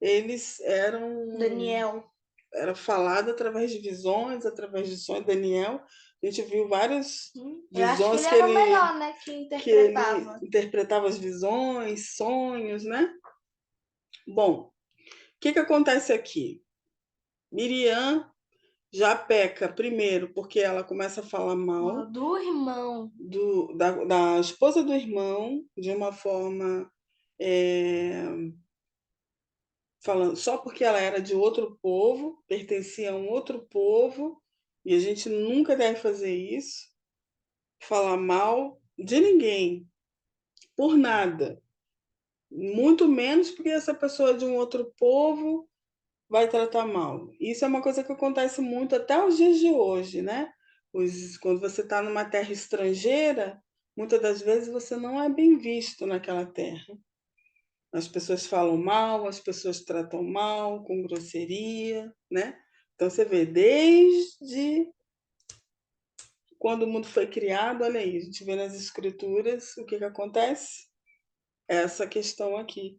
S1: eles eram...
S2: Daniel.
S1: Era falado através de visões, através de sonhos. Daniel, a gente viu várias
S2: Eu acho que
S1: visões
S2: ele era o melhor, né? Que interpretava.
S1: ele interpretava as visões, sonhos, né? Bom, o que acontece aqui? Miriam já peca primeiro porque ela começa a falar mal
S2: Do irmão.
S1: da esposa do irmão de uma forma falando só porque ela era de outro povo, pertencia a um outro povo, e a gente nunca deve fazer isso, falar mal de ninguém, por nada. Muito menos porque essa pessoa é de um outro povo vai tratar mal. Isso é uma coisa que acontece muito até os dias de hoje, né? Quando você está numa terra estrangeira, muitas das vezes você não é bem visto naquela terra. As pessoas falam mal, as pessoas tratam mal, com grosseria, né? Então você vê, desde quando o mundo foi criado, olha aí, a gente vê nas escrituras o que acontece? Essa questão aqui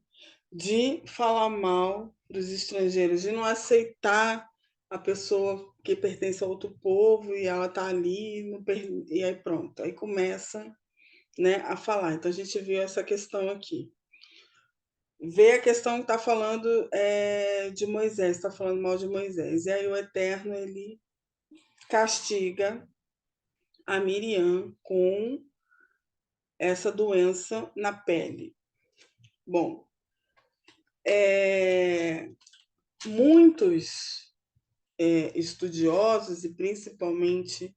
S1: de falar mal dos estrangeiros, de não aceitar a pessoa que pertence a outro povo e ela está ali, e aí pronto, aí começa, né, a falar. Então a gente viu essa questão aqui. Vê a questão que está falando de Moisés, está falando mal de Moisés. E aí o Eterno, ele castiga a Miriam com essa doença na pele. Bom, muitos estudiosos, e principalmente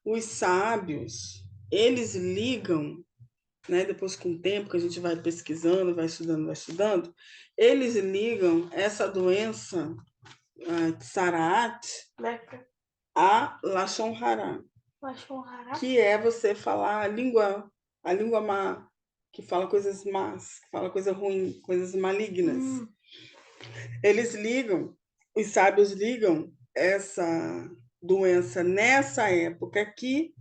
S1: os sábios, eles ligam, né, depois com o tempo que a gente vai pesquisando, vai estudando, eles ligam essa doença, a Tsaraat, a Lashon Hara, que é você falar a língua má, que fala coisas más, que fala coisa ruim, coisas malignas. Eles ligam, os sábios ligam essa doença nessa época aqui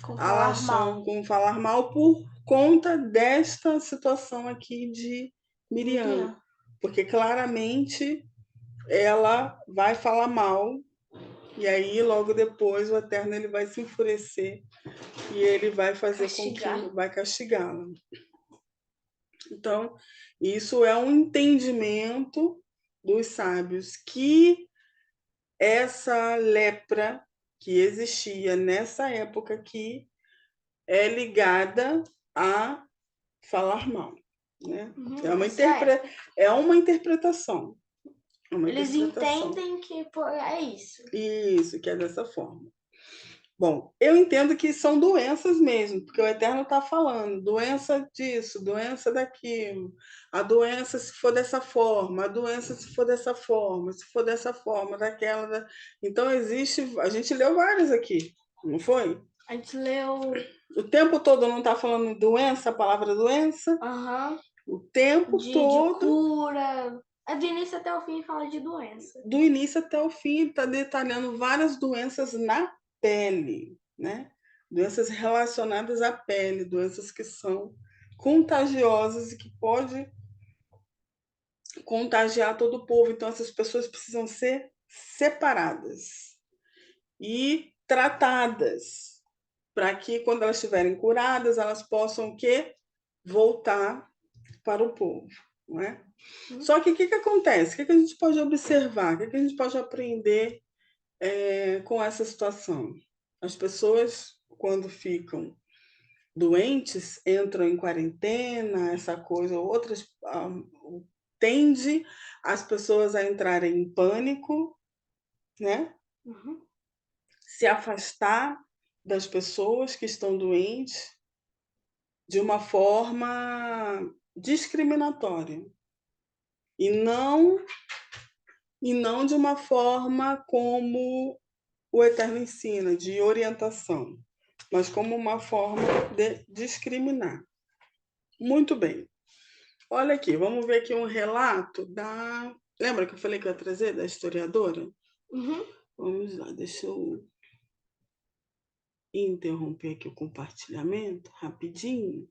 S1: com falar mal por conta desta situação aqui de Miriam. Porque claramente ela vai falar mal e aí logo depois o Eterno ele vai se enfurecer e ele vai fazer com que vai castigá-la. Então, isso é um entendimento dos sábios que essa lepra que existia nessa época aqui é ligada a falar mal, né? É uma interpretação.
S2: Eles entendem que é isso.
S1: Isso, que é dessa forma. Bom, eu entendo que são doenças mesmo, porque o Eterno está falando, doença disso, doença daquilo, a doença se for dessa forma, a doença se for dessa forma, se for dessa forma, daquela. Então existe, a gente leu vários aqui, não foi?
S2: A gente leu...
S1: O tempo todo não está falando doença, a palavra doença? O tempo todo.
S2: De cura. Do início até o fim fala de doença.
S1: Do início até o fim, está detalhando várias doenças na pele, né? Doenças relacionadas à pele, doenças que são contagiosas e que pode contagiar todo o povo. Então, essas pessoas precisam ser separadas e tratadas para que, quando elas estiverem curadas, elas possam o quê? Voltar para o povo, não é? Só que o que acontece? O que a gente pode observar? O que a gente pode aprender com essa situação? As pessoas, quando ficam doentes entram em quarentena, essa coisa, outras tende as pessoas a entrarem em pânico, né?
S2: Uhum.
S1: Se afastar das pessoas que estão doentes de uma forma discriminatória e não de uma forma como o Eterno ensina, de orientação, mas como uma forma de discriminar. Muito bem. Olha aqui, vamos ver aqui um relato da... Lembra que eu falei que eu ia trazer da historiadora?
S2: Uhum.
S1: Vamos lá, deixa eu interromper aqui o compartilhamento rapidinho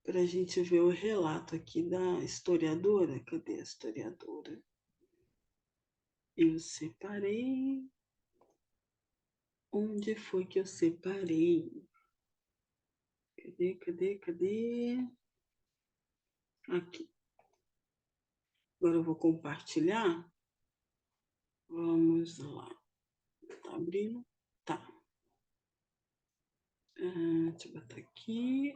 S1: para a gente ver o relato aqui da historiadora. Cadê a historiadora? Eu separei. Onde foi que eu separei? Cadê? Aqui. Agora eu vou compartilhar. Vamos lá. Tá abrindo? Tá. Deixa eu botar aqui.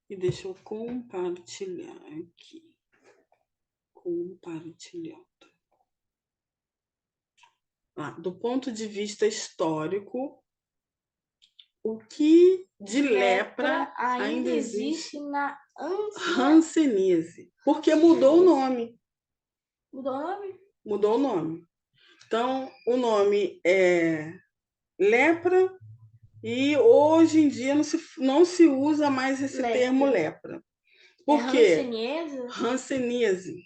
S1: E deixa eu compartilhar aqui. Compartilhando. Do ponto de vista histórico, o que de lepra ainda existe
S2: na
S1: hanseníase? Porque mudou o nome.
S2: Mudou o nome?
S1: Mudou o nome. Então, o nome é lepra e hoje em dia não se usa mais esse termo lepra. Por quê? Hanseníase.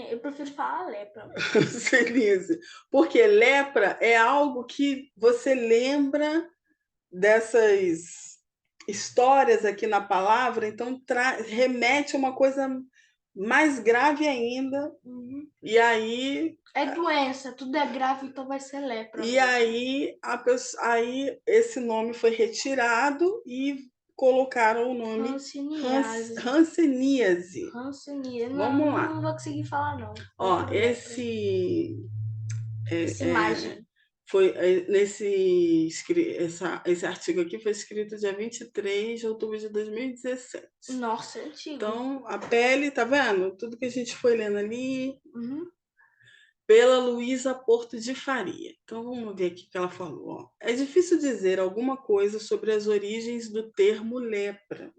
S2: Eu prefiro falar lepra.
S1: Hanseníase. Porque lepra é algo que você lembra dessas histórias aqui na palavra, então remete a uma coisa mais grave ainda.
S2: Uhum.
S1: E aí
S2: é doença, tudo é grave, então vai ser lepra.
S1: E aí, aí esse nome foi retirado e colocaram o nome
S2: hanseníase.
S1: Hanseníase. Vamos lá.
S2: Não vou conseguir falar, não.
S1: Ó, essa
S2: imagem.
S1: Foi esse artigo aqui foi escrito dia 23 de outubro de 2017.
S2: Nossa, é antigo.
S1: Então, a pele, tá vendo? Tudo que a gente foi lendo ali.
S2: Uhum.
S1: Pela Luísa Porto de Faria. Então vamos ver aqui o que ela falou. É difícil dizer alguma coisa sobre as origens do termo lepra.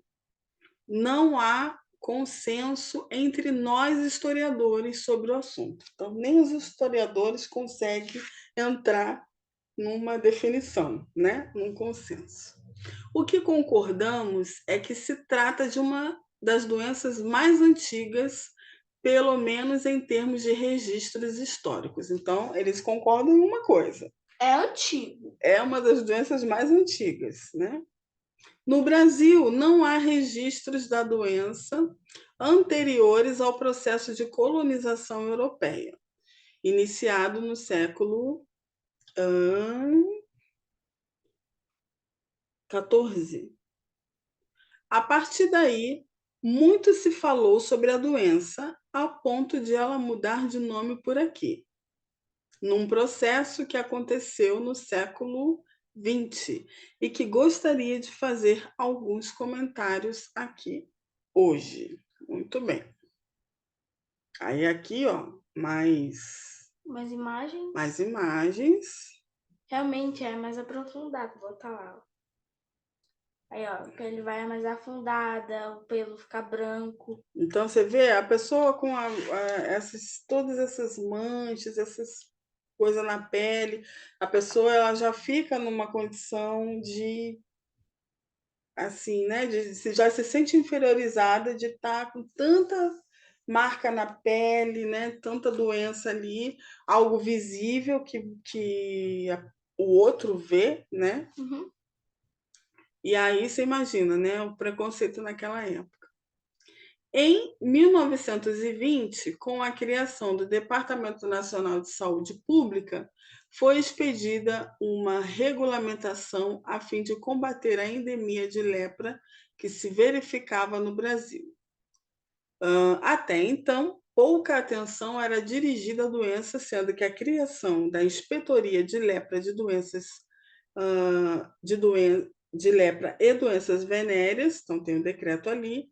S1: Não há consenso entre nós historiadores sobre o assunto. Então nem os historiadores conseguem entrar numa definição, né? Num consenso. O que concordamos é que se trata de uma das doenças mais antigas, pelo menos em termos de registros históricos. Então, eles concordam em uma coisa.
S2: É antigo.
S1: É uma das doenças mais antigas, né? No Brasil, não há registros da doença anteriores ao processo de colonização europeia, iniciado no século XIV. A partir daí, muito se falou sobre a doença, a ponto de ela mudar de nome por aqui, num processo que aconteceu no século XX e que gostaria de fazer alguns comentários aqui hoje. Muito bem. Aí aqui, ó, mais
S2: imagens.
S1: Mais imagens.
S2: Realmente é mais aprofundado, vou botar lá. Aí, ó, a pele vai mais afundada, o pelo fica branco.
S1: Então, você vê a pessoa com todas essas manchas, essas coisas na pele, a pessoa ela já fica numa condição de, assim, né, já se sente inferiorizada de estar com tanta marca na pele, né, tanta doença ali, algo visível que o outro vê, né?
S2: Uhum.
S1: E aí você imagina, né, o preconceito naquela época. Em 1920, com a criação do Departamento Nacional de Saúde Pública, foi expedida uma regulamentação a fim de combater a endemia de lepra que se verificava no Brasil. Até então, pouca atenção era dirigida à doença, sendo que a criação da Inspetoria de Lepra de Doenças de lepra e doenças venéreas, então tem um decreto ali,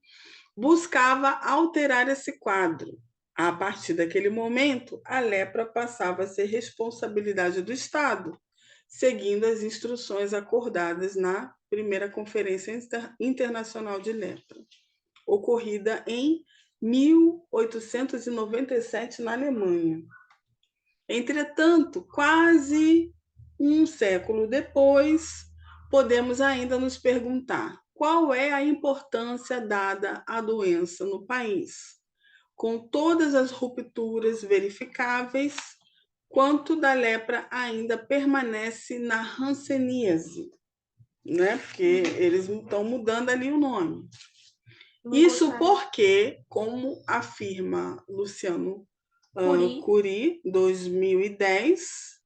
S1: buscava alterar esse quadro. A partir daquele momento, a lepra passava a ser responsabilidade do Estado, seguindo as instruções acordadas na primeira Conferência Internacional de Lepra, ocorrida em 1897 na Alemanha. Entretanto, quase um século depois, podemos ainda nos perguntar qual é a importância dada à doença no país, com todas as rupturas verificáveis, quanto da lepra ainda permanece na hanseníase, né? Porque eles estão mudando ali o nome. Isso porque, como afirma Luciano Cury, 2010,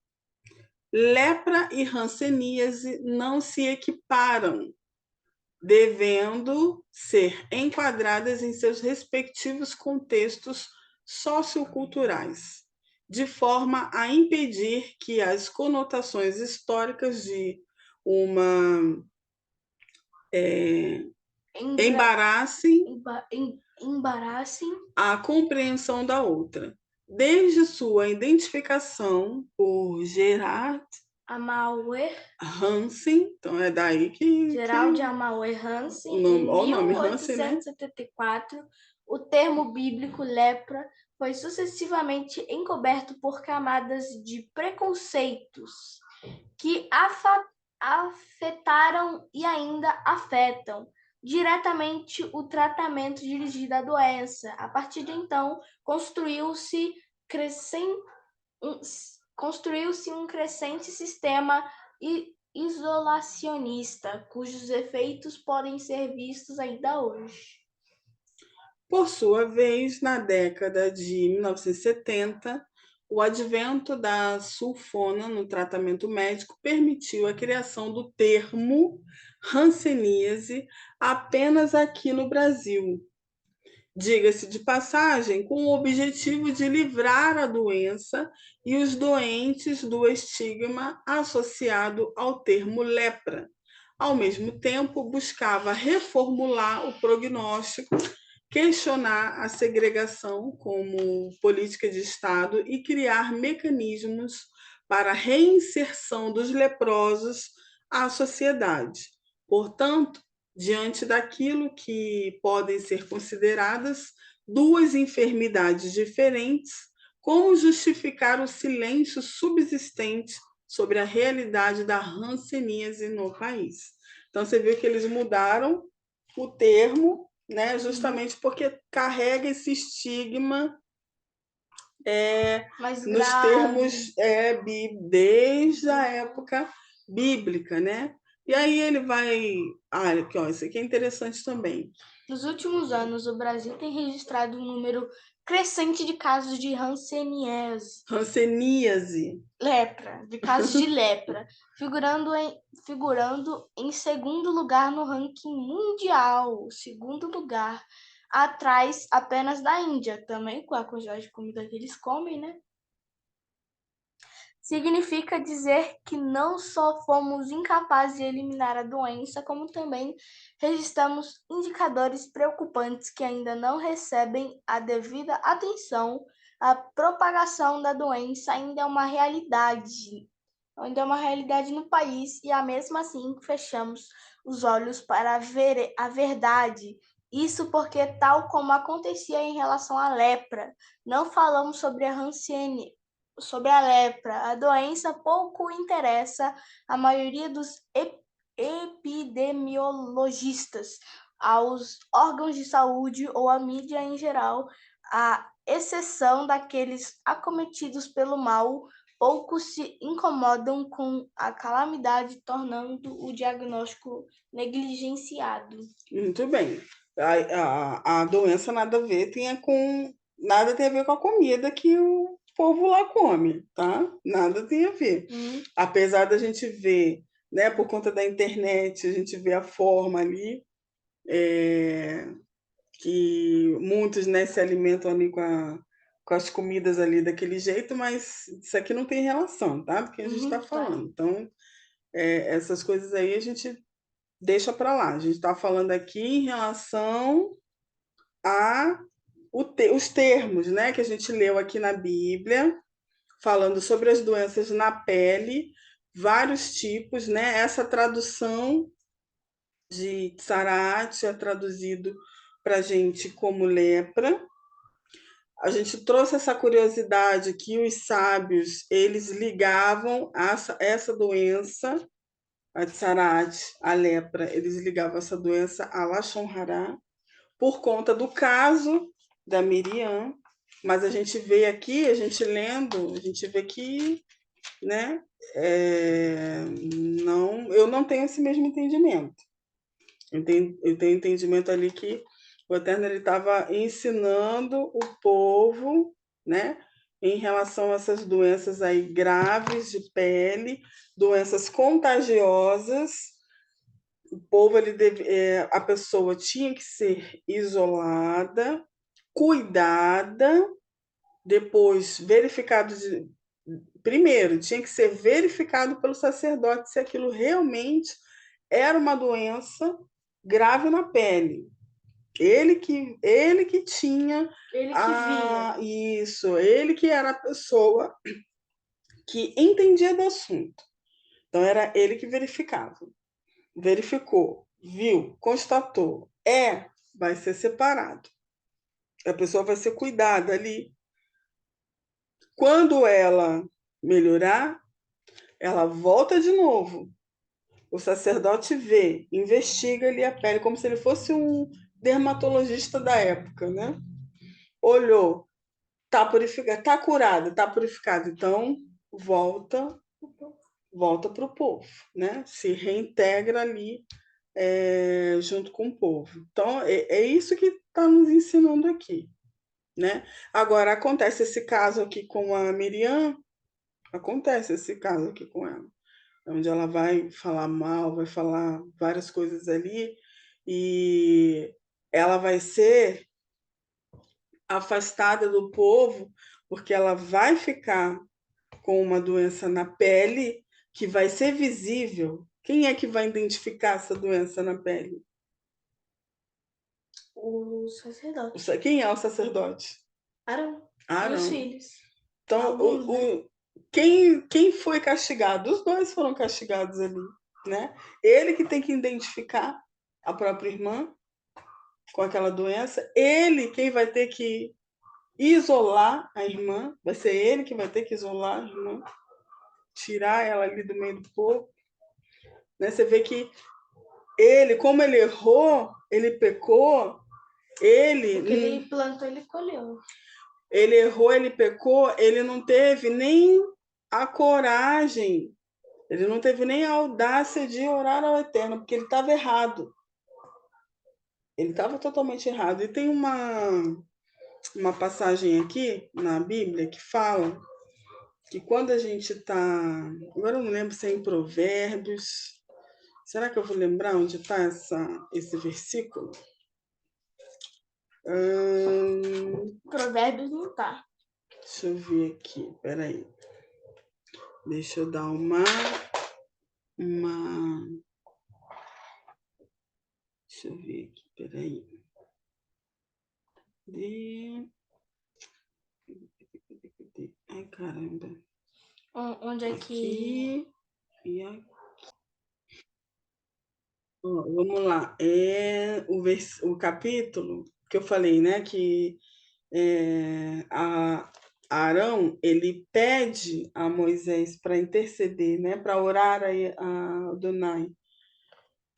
S1: lepra e hanseníase não se equiparam, devendo ser enquadradas em seus respectivos contextos socioculturais, de forma a impedir que as conotações históricas de uma embaraçem a compreensão da outra. Desde sua identificação por Gerard
S2: Amauer
S1: Hansen, então é daí que...
S2: Gerald Amauer Hansen, em 1874, o termo bíblico lepra foi sucessivamente encoberto por camadas de preconceitos que afetaram e ainda afetam diretamente o tratamento dirigido à doença. A partir de então, construiu-se um crescente sistema isolacionista, cujos efeitos podem ser vistos ainda hoje.
S1: Por sua vez, na década de 1970, o advento da sulfona no tratamento médico permitiu a criação do termo hanseníase apenas aqui no Brasil. Diga-se de passagem, com o objetivo de livrar a doença e os doentes do estigma associado ao termo lepra. Ao mesmo tempo, buscava reformular o prognóstico, questionar a segregação como política de Estado e criar mecanismos para a reinserção dos leprosos à sociedade. Portanto, diante daquilo que podem ser consideradas duas enfermidades diferentes, como justificar o silêncio subsistente sobre a realidade da hanseníase no país? Então, você viu que eles mudaram o termo, né, justamente porque carrega esse estigma nos termos desde a época bíblica, né? E aí ele vai... aqui, ó, isso aqui é interessante também.
S2: Nos últimos anos, o Brasil tem registrado um número crescente de casos de hanseníase, de casos de lepra, figurando em segundo lugar no ranking mundial, segundo lugar, atrás apenas da Índia, também com a quantidade de comida que eles comem, né? Significa dizer que não só fomos incapazes de eliminar a doença, como também registramos indicadores preocupantes que ainda não recebem a devida atenção. A propagação da doença ainda é uma realidade no país e, mesmo assim, fechamos os olhos para ver a verdade. Isso porque, tal como acontecia em relação à lepra, não falamos sobre a lepra. A doença pouco interessa a maioria dos epidemiologistas, aos órgãos de saúde ou à mídia em geral, à exceção daqueles acometidos pelo mal. Poucos se incomodam com a calamidade, tornando o diagnóstico negligenciado.
S1: Muito bem. A doença nada a ver nada tem a ver com a comida que o povo lá come, tá? Nada tem a ver. Apesar da gente ver, né, por conta da internet, a gente vê a forma ali que muitos, né, se alimentam ali com as comidas ali daquele jeito, mas isso aqui não tem relação, tá? Do que a gente está falando. Então, essas coisas aí a gente deixa para lá. A gente está falando aqui em relação a os termos, né, que a gente leu aqui na Bíblia, falando sobre as doenças na pele, vários tipos, né? Essa tradução de Tzaraat é traduzido para a gente como lepra. A gente trouxe essa curiosidade que os sábios eles ligavam essa doença, a Tzaraat, a lepra, eles ligavam essa doença a Lashon Hara, por conta do caso da Miriam, mas a gente vê aqui, a gente lendo, a gente vê que, né, não, eu não tenho esse mesmo entendimento. Eu tenho entendimento ali que o Eterno estava ensinando o povo, né, em relação a essas doenças aí graves de pele, doenças contagiosas. O povo a pessoa tinha que ser isolada, cuidada, depois verificado primeiro tinha que ser verificado pelo sacerdote se aquilo realmente era uma doença grave na pele. Ele que tinha
S2: Ele que via.
S1: isso, ele que era a pessoa que entendia do assunto. Então era ele que verificava. Verificou, viu, constatou, vai ser separado. A pessoa vai ser cuidada ali. Quando ela melhorar, ela volta de novo. O sacerdote vê, investiga ali a pele, como se ele fosse um dermatologista da época, né? Olhou, tá purificada, tá curada, tá purificada. Então, volta para o povo, né? Se reintegra ali junto com o povo. Então, é isso que está nos ensinando aqui, né? Agora, acontece esse caso aqui com a Miriam, acontece esse caso aqui com ela, onde ela vai falar mal, vai falar várias coisas ali, e ela vai ser afastada do povo, porque ela vai ficar com uma doença na pele que vai ser visível. Quem é que vai identificar essa doença na pele?
S2: O sacerdote.
S1: Quem é o sacerdote?
S2: Arão. E os
S1: Arão.
S2: filhos.
S1: Então,
S2: Alguns, né?
S1: quem foi castigado? Os dois foram castigados ali, né? Ele que tem que identificar a própria irmã com aquela doença, ele quem vai ter que isolar a irmã, vai ser ele que vai ter que isolar a irmã, tirar ela ali do meio do povo, né? Você vê que ele, como ele errou, ele pecou, ele
S2: Porque ele plantou, ele colheu.
S1: ele errou, ele pecou, ele não teve nem a coragem, ele não teve nem a audácia de orar ao Eterno, porque ele estava errado. Ele estava totalmente errado. E tem uma passagem aqui na Bíblia que fala que quando a gente está. Agora eu não lembro se é em Provérbios. Será que eu vou lembrar onde está esse versículo?
S2: Provérbios não tá.
S1: Deixa eu ver aqui, peraí. Deixa eu dar uma. Deixa eu ver aqui, peraí. Ai, caramba.
S2: Onde é que.
S1: Aqui e aqui. Ó, vamos lá. É o capítulo que eu falei, né? Que Arão ele pede a Moisés para interceder, né? Para orar a Adonai.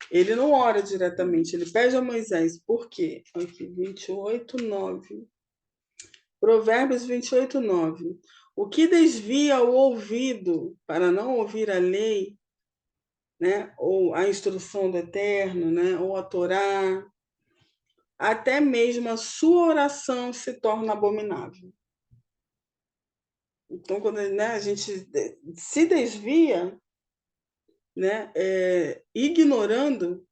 S1: Ele não ora diretamente, ele pede a Moisés. Por quê? Aqui, 28:9. Provérbios 28:9. O que desvia o ouvido para não ouvir a lei, né? Ou a instrução do Eterno, né? Ou a Torá, até mesmo a sua oração se torna abominável. Então, quando né, a gente se desvia, né, ignorando,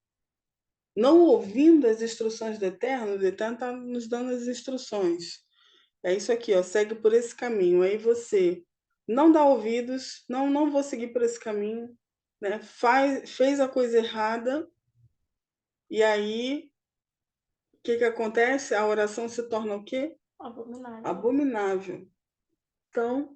S1: não ouvindo as instruções do Eterno está nos dando as instruções. É isso aqui, ó, segue por esse caminho. Aí você não dá ouvidos, não vou seguir por esse caminho, né? Fez a coisa errada, E aí, o que acontece? A oração se torna o quê?
S2: Abominável.
S1: Abominável. Então,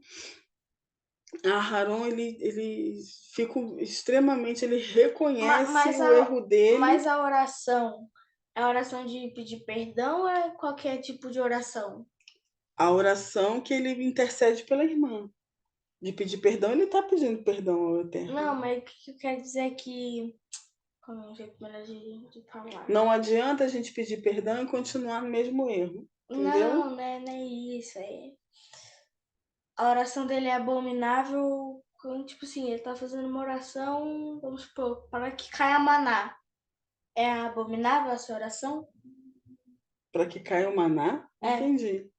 S1: Aharon, ele fica extremamente, ele reconhece
S2: Mas
S1: o erro dele.
S2: a oração, é a oração de pedir perdão ou é qualquer tipo de oração?
S1: A oração que ele intercede pela irmã. De pedir perdão, ele está pedindo perdão ao Eterno.
S2: Não, mas o que eu quero dizer é que... Como é um jeito melhor de falar?
S1: Não adianta a gente pedir perdão e continuar no mesmo erro. Entendeu?
S2: Não, não é isso. A oração dele é abominável quando, tipo assim, ele tá fazendo uma oração, vamos supor, para que caia maná. É abominável essa oração?
S1: Para que caia o maná?
S2: É.
S1: Entendi.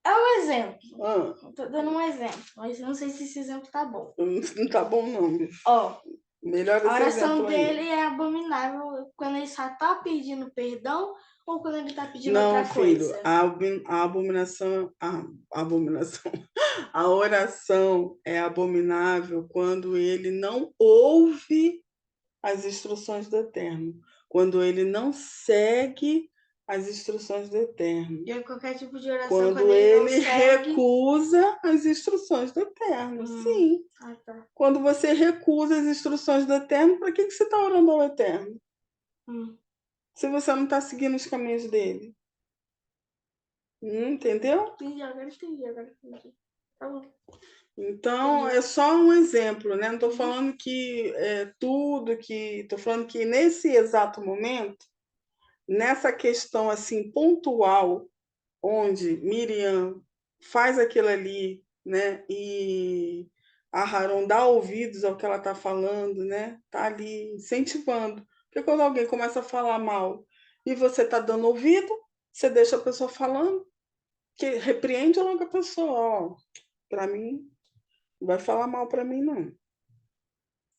S2: É um exemplo.
S1: Ah,
S2: Tô dando um exemplo, mas eu não sei se esse exemplo tá bom.
S1: não tá bom não, bicho.
S2: Ó,
S1: Melhor
S2: a
S1: esse
S2: oração
S1: exemplo aí.
S2: dele é abominável quando ele só tá pedindo perdão ou quando ele tá pedindo
S1: Não,
S2: outra
S1: filho,
S2: coisa.
S1: a abominação, a abominação, a oração é abominável quando ele não ouve as instruções do Eterno, quando ele não segue as instruções do Eterno,
S2: E qualquer tipo de oração, quando
S1: quando
S2: ele não
S1: ele
S2: segue.
S1: recusa as instruções do Eterno. Sim,
S2: Ah, tá.
S1: quando você recusa as instruções do Eterno, para que você está orando ao Eterno? Se você não está seguindo os caminhos dele. Entendeu?
S2: Entendi, agora entendi. Tá bom.
S1: Então,
S2: Entendi.
S1: é só um exemplo, né? Não estou falando que é tudo que. Estou falando que nesse exato momento, nessa questão assim pontual, onde Miriam faz aquilo ali, né? E Aharon dá ouvidos ao que ela está falando, né? Está ali incentivando. Porque quando alguém começa a falar mal e você está dando ouvido, você deixa a pessoa falando, que repreende logo a pessoa. Ó, para mim, não vai falar mal para mim, não.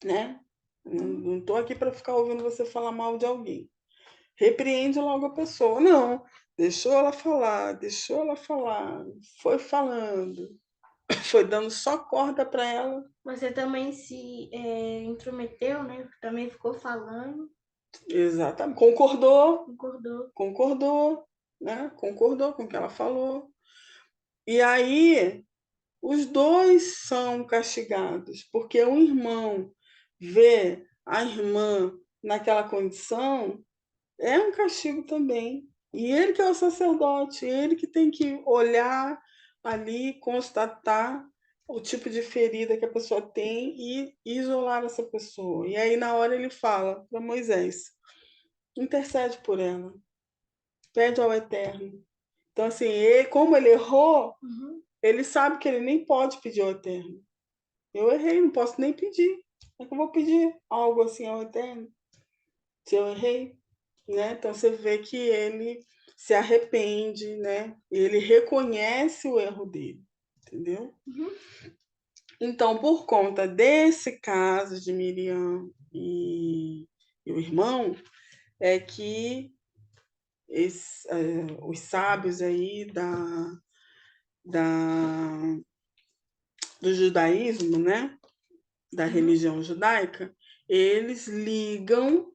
S1: Né? Não estou aqui para ficar ouvindo você falar mal de alguém. Repreende logo a pessoa. Não, deixou ela falar, foi falando, foi dando só corda para ela.
S2: Você também se intrometeu, né? Também ficou falando,
S1: Exatamente. Concordou,
S2: concordou.
S1: concordou, né? Concordou com o que ela falou. E aí, os dois são castigados, porque o irmão vê a irmã naquela condição, é um castigo também. E ele que é o sacerdote, ele que tem que olhar ali, constatar o tipo de ferida que a pessoa tem e isolar essa pessoa. E aí, na hora, ele fala para Moisés: intercede por ela, pede ao Eterno. Então, assim, ele, como ele errou, ele sabe que ele nem pode pedir ao Eterno. Eu errei, não posso nem pedir. Como é que eu vou pedir algo assim ao Eterno? Se eu errei, né? Então você vê que ele se arrepende, né? Ele reconhece o erro dele, entendeu? Então, por conta desse caso de Miriam e o irmão, é que os sábios aí da, do judaísmo, né? Da religião judaica, eles ligam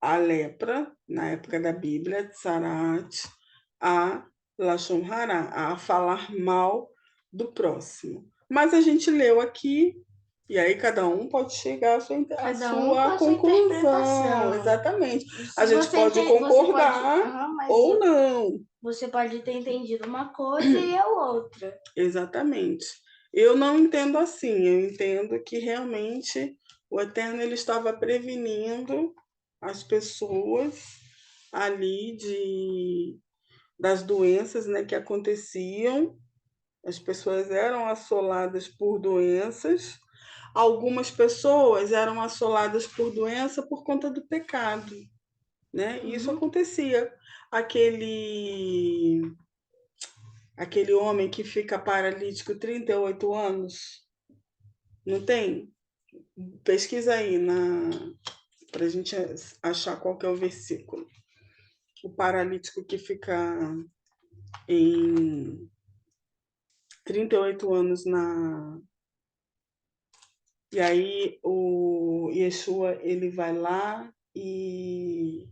S1: a lepra, na época da Bíblia, Tsarat, a Lashon Hara, a falar mal do próximo. Mas a gente leu aqui, e aí cada um pode chegar à
S2: Cada um com
S1: sua
S2: a sua
S1: conclusão,
S2: interpretação.
S1: exatamente. A
S2: Se
S1: gente
S2: você
S1: pode
S2: entende, você pode,
S1: concordar
S2: mas
S1: ou não.
S2: você pode ter entendido uma coisa e a outra.
S1: Exatamente. Eu não entendo assim, eu entendo que realmente o Eterno ele estava prevenindo as pessoas ali das doenças, né, que aconteciam. As pessoas eram assoladas por doenças. Algumas pessoas eram assoladas por doença por conta do pecado, né? E isso acontecia. Aquele homem que fica paralítico 38 anos, não tem? Pesquisa aí para a gente achar qual que é o versículo. O paralítico que fica em 38 anos na. E aí o Yeshua ele vai lá e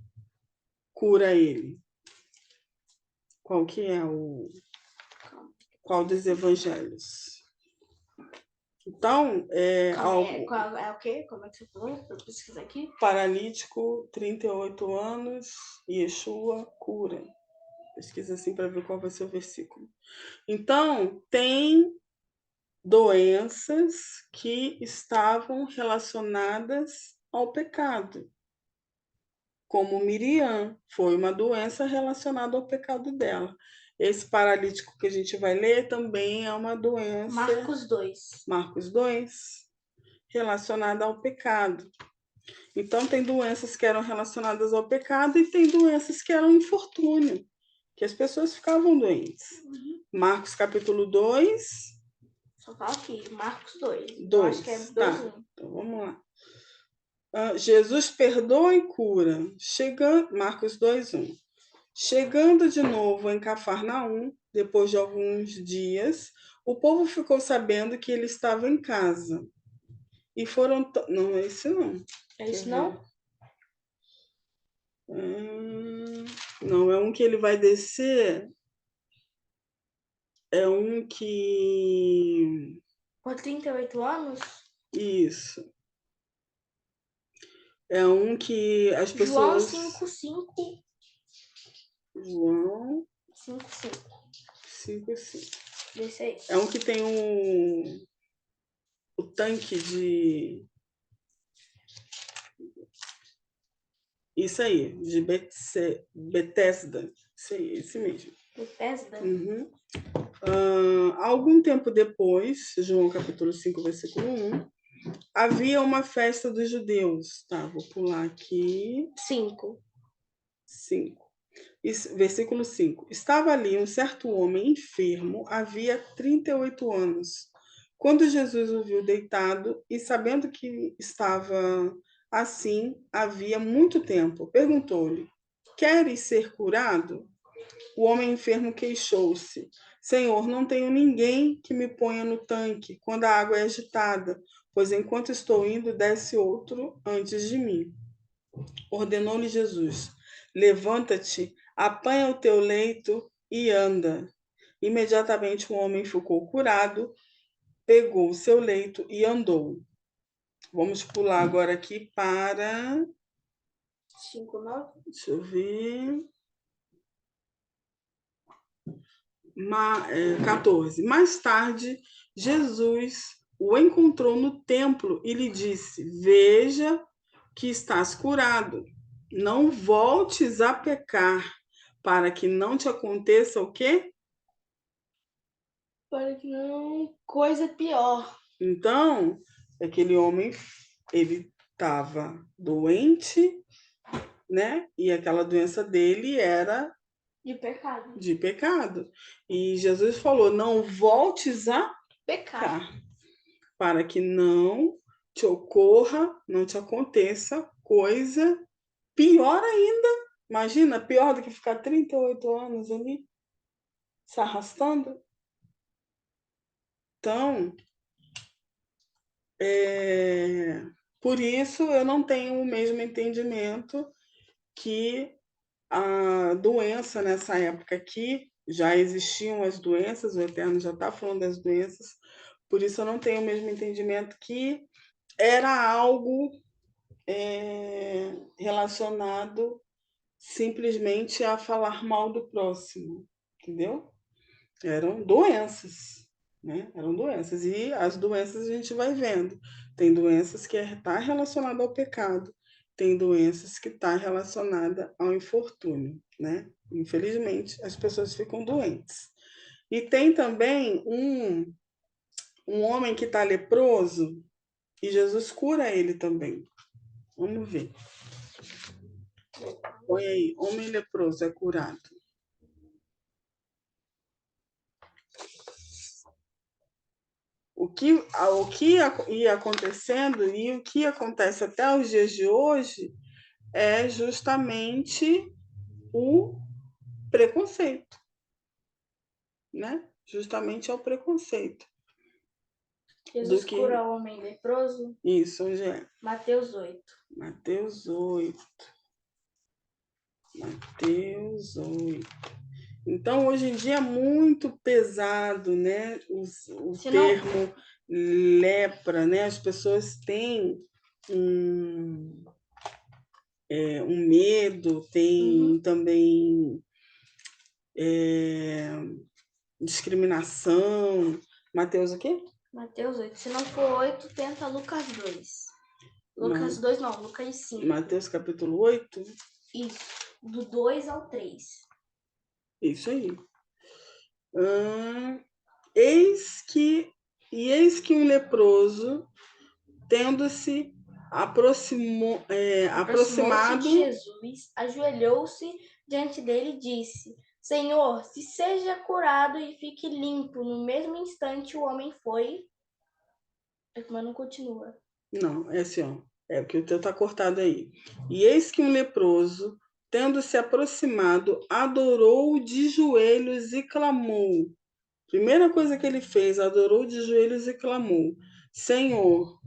S1: cura ele? Qual que é qual dos evangelhos? Então,
S2: Qual é o quê? Como é que você falou? Para pesquisar aqui.
S1: Paralítico, 38 anos, Yeshua cura. Pesquisa assim para ver qual vai ser o versículo. Então, tem doenças que estavam relacionadas ao pecado, como Miriam, foi uma doença relacionada ao pecado dela. Esse paralítico que a gente vai ler também é uma doença.
S2: Marcos 2.
S1: Marcos 2, relacionada ao pecado. Então, tem doenças que eram relacionadas ao pecado e tem doenças que eram infortúnio, que as pessoas ficavam doentes. Marcos capítulo 2.
S2: Só fala aqui, Marcos 2.
S1: 2.
S2: Eu acho que é 2,
S1: tá. Então, vamos lá. Jesus perdoa e cura. Marcos 2:1. Chegando de novo em Cafarnaum, depois de alguns dias, o povo ficou sabendo que ele estava em casa. E foram... Não, é esse não.
S2: É isso não?
S1: Não, é um que ele vai descer. É um que...
S2: Por 38 anos?
S1: Isso. É um que as pessoas...
S2: João 5:5.
S1: João
S2: 5:5.
S1: 5:5.
S2: Desse aí.
S1: É um que tem o tanque de... Isso aí, de Betesda. Isso aí, esse mesmo.
S2: Bethesda?
S1: Uhum. Algum tempo depois, João capítulo 5, versículo 1, havia uma festa dos judeus. Tá, vou pular aqui.
S2: 5.
S1: Versículo 5. Estava ali um certo homem enfermo, havia 38 anos. Quando Jesus o viu deitado e sabendo que estava assim havia muito tempo, perguntou-lhe: Queres ser curado? O homem enfermo queixou-se: Senhor, não tenho ninguém que me ponha no tanque quando a água é agitada, pois enquanto estou indo, desce outro antes de mim. Ordenou-lhe Jesus: Levanta-te, apanha o teu leito e anda. Imediatamente o homem ficou curado, pegou o seu leito e andou. Vamos pular agora aqui para...
S2: 5:9.
S1: Deixa eu ver... 14. Mais tarde, Jesus o encontrou no templo e lhe disse: Veja que estás curado. Não voltes a pecar, para que não te aconteça o quê?
S2: Para que não, coisa pior.
S1: Então, aquele homem, ele estava doente, né? E aquela doença dele era
S2: De pecado.
S1: E Jesus falou: não voltes a
S2: Pecar.
S1: pecar, para que não te ocorra, não te aconteça coisa pior ainda. Imagina, pior do que ficar 38 anos ali se arrastando. Então, por isso eu não tenho o mesmo entendimento que a doença nessa época aqui, já existiam as doenças, o Eterno já está falando das doenças, por isso eu não tenho o mesmo entendimento que era algo relacionado simplesmente a falar mal do próximo, entendeu? Eram doenças, né? Eram doenças. E as doenças a gente vai vendo. Tem doenças que está relacionada ao pecado, tem doenças que está relacionada ao infortúnio, né? Infelizmente, as pessoas ficam doentes. E tem também um homem que está leproso e Jesus cura ele também. Vamos ver. Põe aí, homem leproso é curado. O que ia acontecendo e o que acontece até os dias de hoje é justamente o preconceito, né? Justamente é o preconceito.
S2: Jesus
S1: do que...
S2: cura o homem leproso.
S1: Isso, onde é?
S2: Mateus 8.
S1: Mateus 8. Mateus 8. Então, hoje em dia é muito pesado, né, o termo lepra, né? As pessoas têm um medo, têm também discriminação. Mateus o quê?
S2: Mateus 8. Se não for 8, tenta Lucas 2. Lucas 2 não, Lucas 5.
S1: Mateus capítulo 8?
S2: Isso, do 2 ao 3.
S1: Isso aí. Eis que um leproso, tendo-se aproximado
S2: de Jesus, ajoelhou-se diante dele e disse: Senhor, se seja curado e fique limpo. No mesmo instante o homem foi. Mas não continua.
S1: Não, é assim, ó. É porque o teu tá cortado aí. E eis que um leproso, tendo se aproximado, adorou de joelhos e clamou. Primeira coisa que ele fez, adorou de joelhos e clamou: Senhor,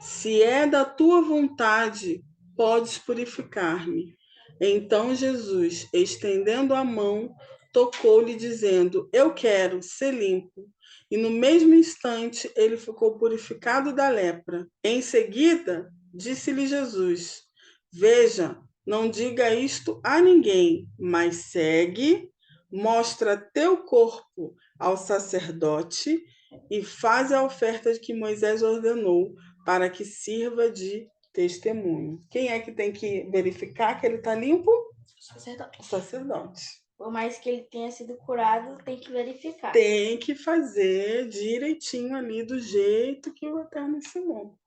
S1: se é da tua vontade, podes purificar-me. Então Jesus, estendendo a mão, tocou-lhe, dizendo: Eu quero ser limpo. E no mesmo instante ele ficou purificado da lepra. Em seguida, disse-lhe Jesus: Veja, não diga isto a ninguém, mas segue, mostra teu corpo ao sacerdote e faz a oferta que Moisés ordenou, para que sirva de testemunho. Quem é que tem que verificar que ele está limpo?
S2: Sacerdote.
S1: O sacerdote.
S2: Por mais que ele tenha sido curado, tem que verificar.
S1: Tem que fazer direitinho ali, do jeito que o Eterno ensinou.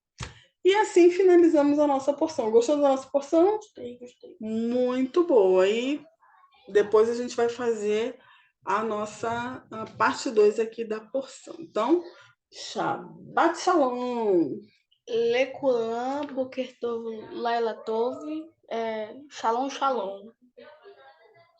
S1: E assim finalizamos a nossa porção. Gostou da nossa porção?
S2: Gostei.
S1: Muito boa. E depois a gente vai fazer a nossa parte 2 aqui da porção. Então, Shabbat Shalom!
S2: Lekulan, Boker Tov, Laila Tov, Shalom, Shalom.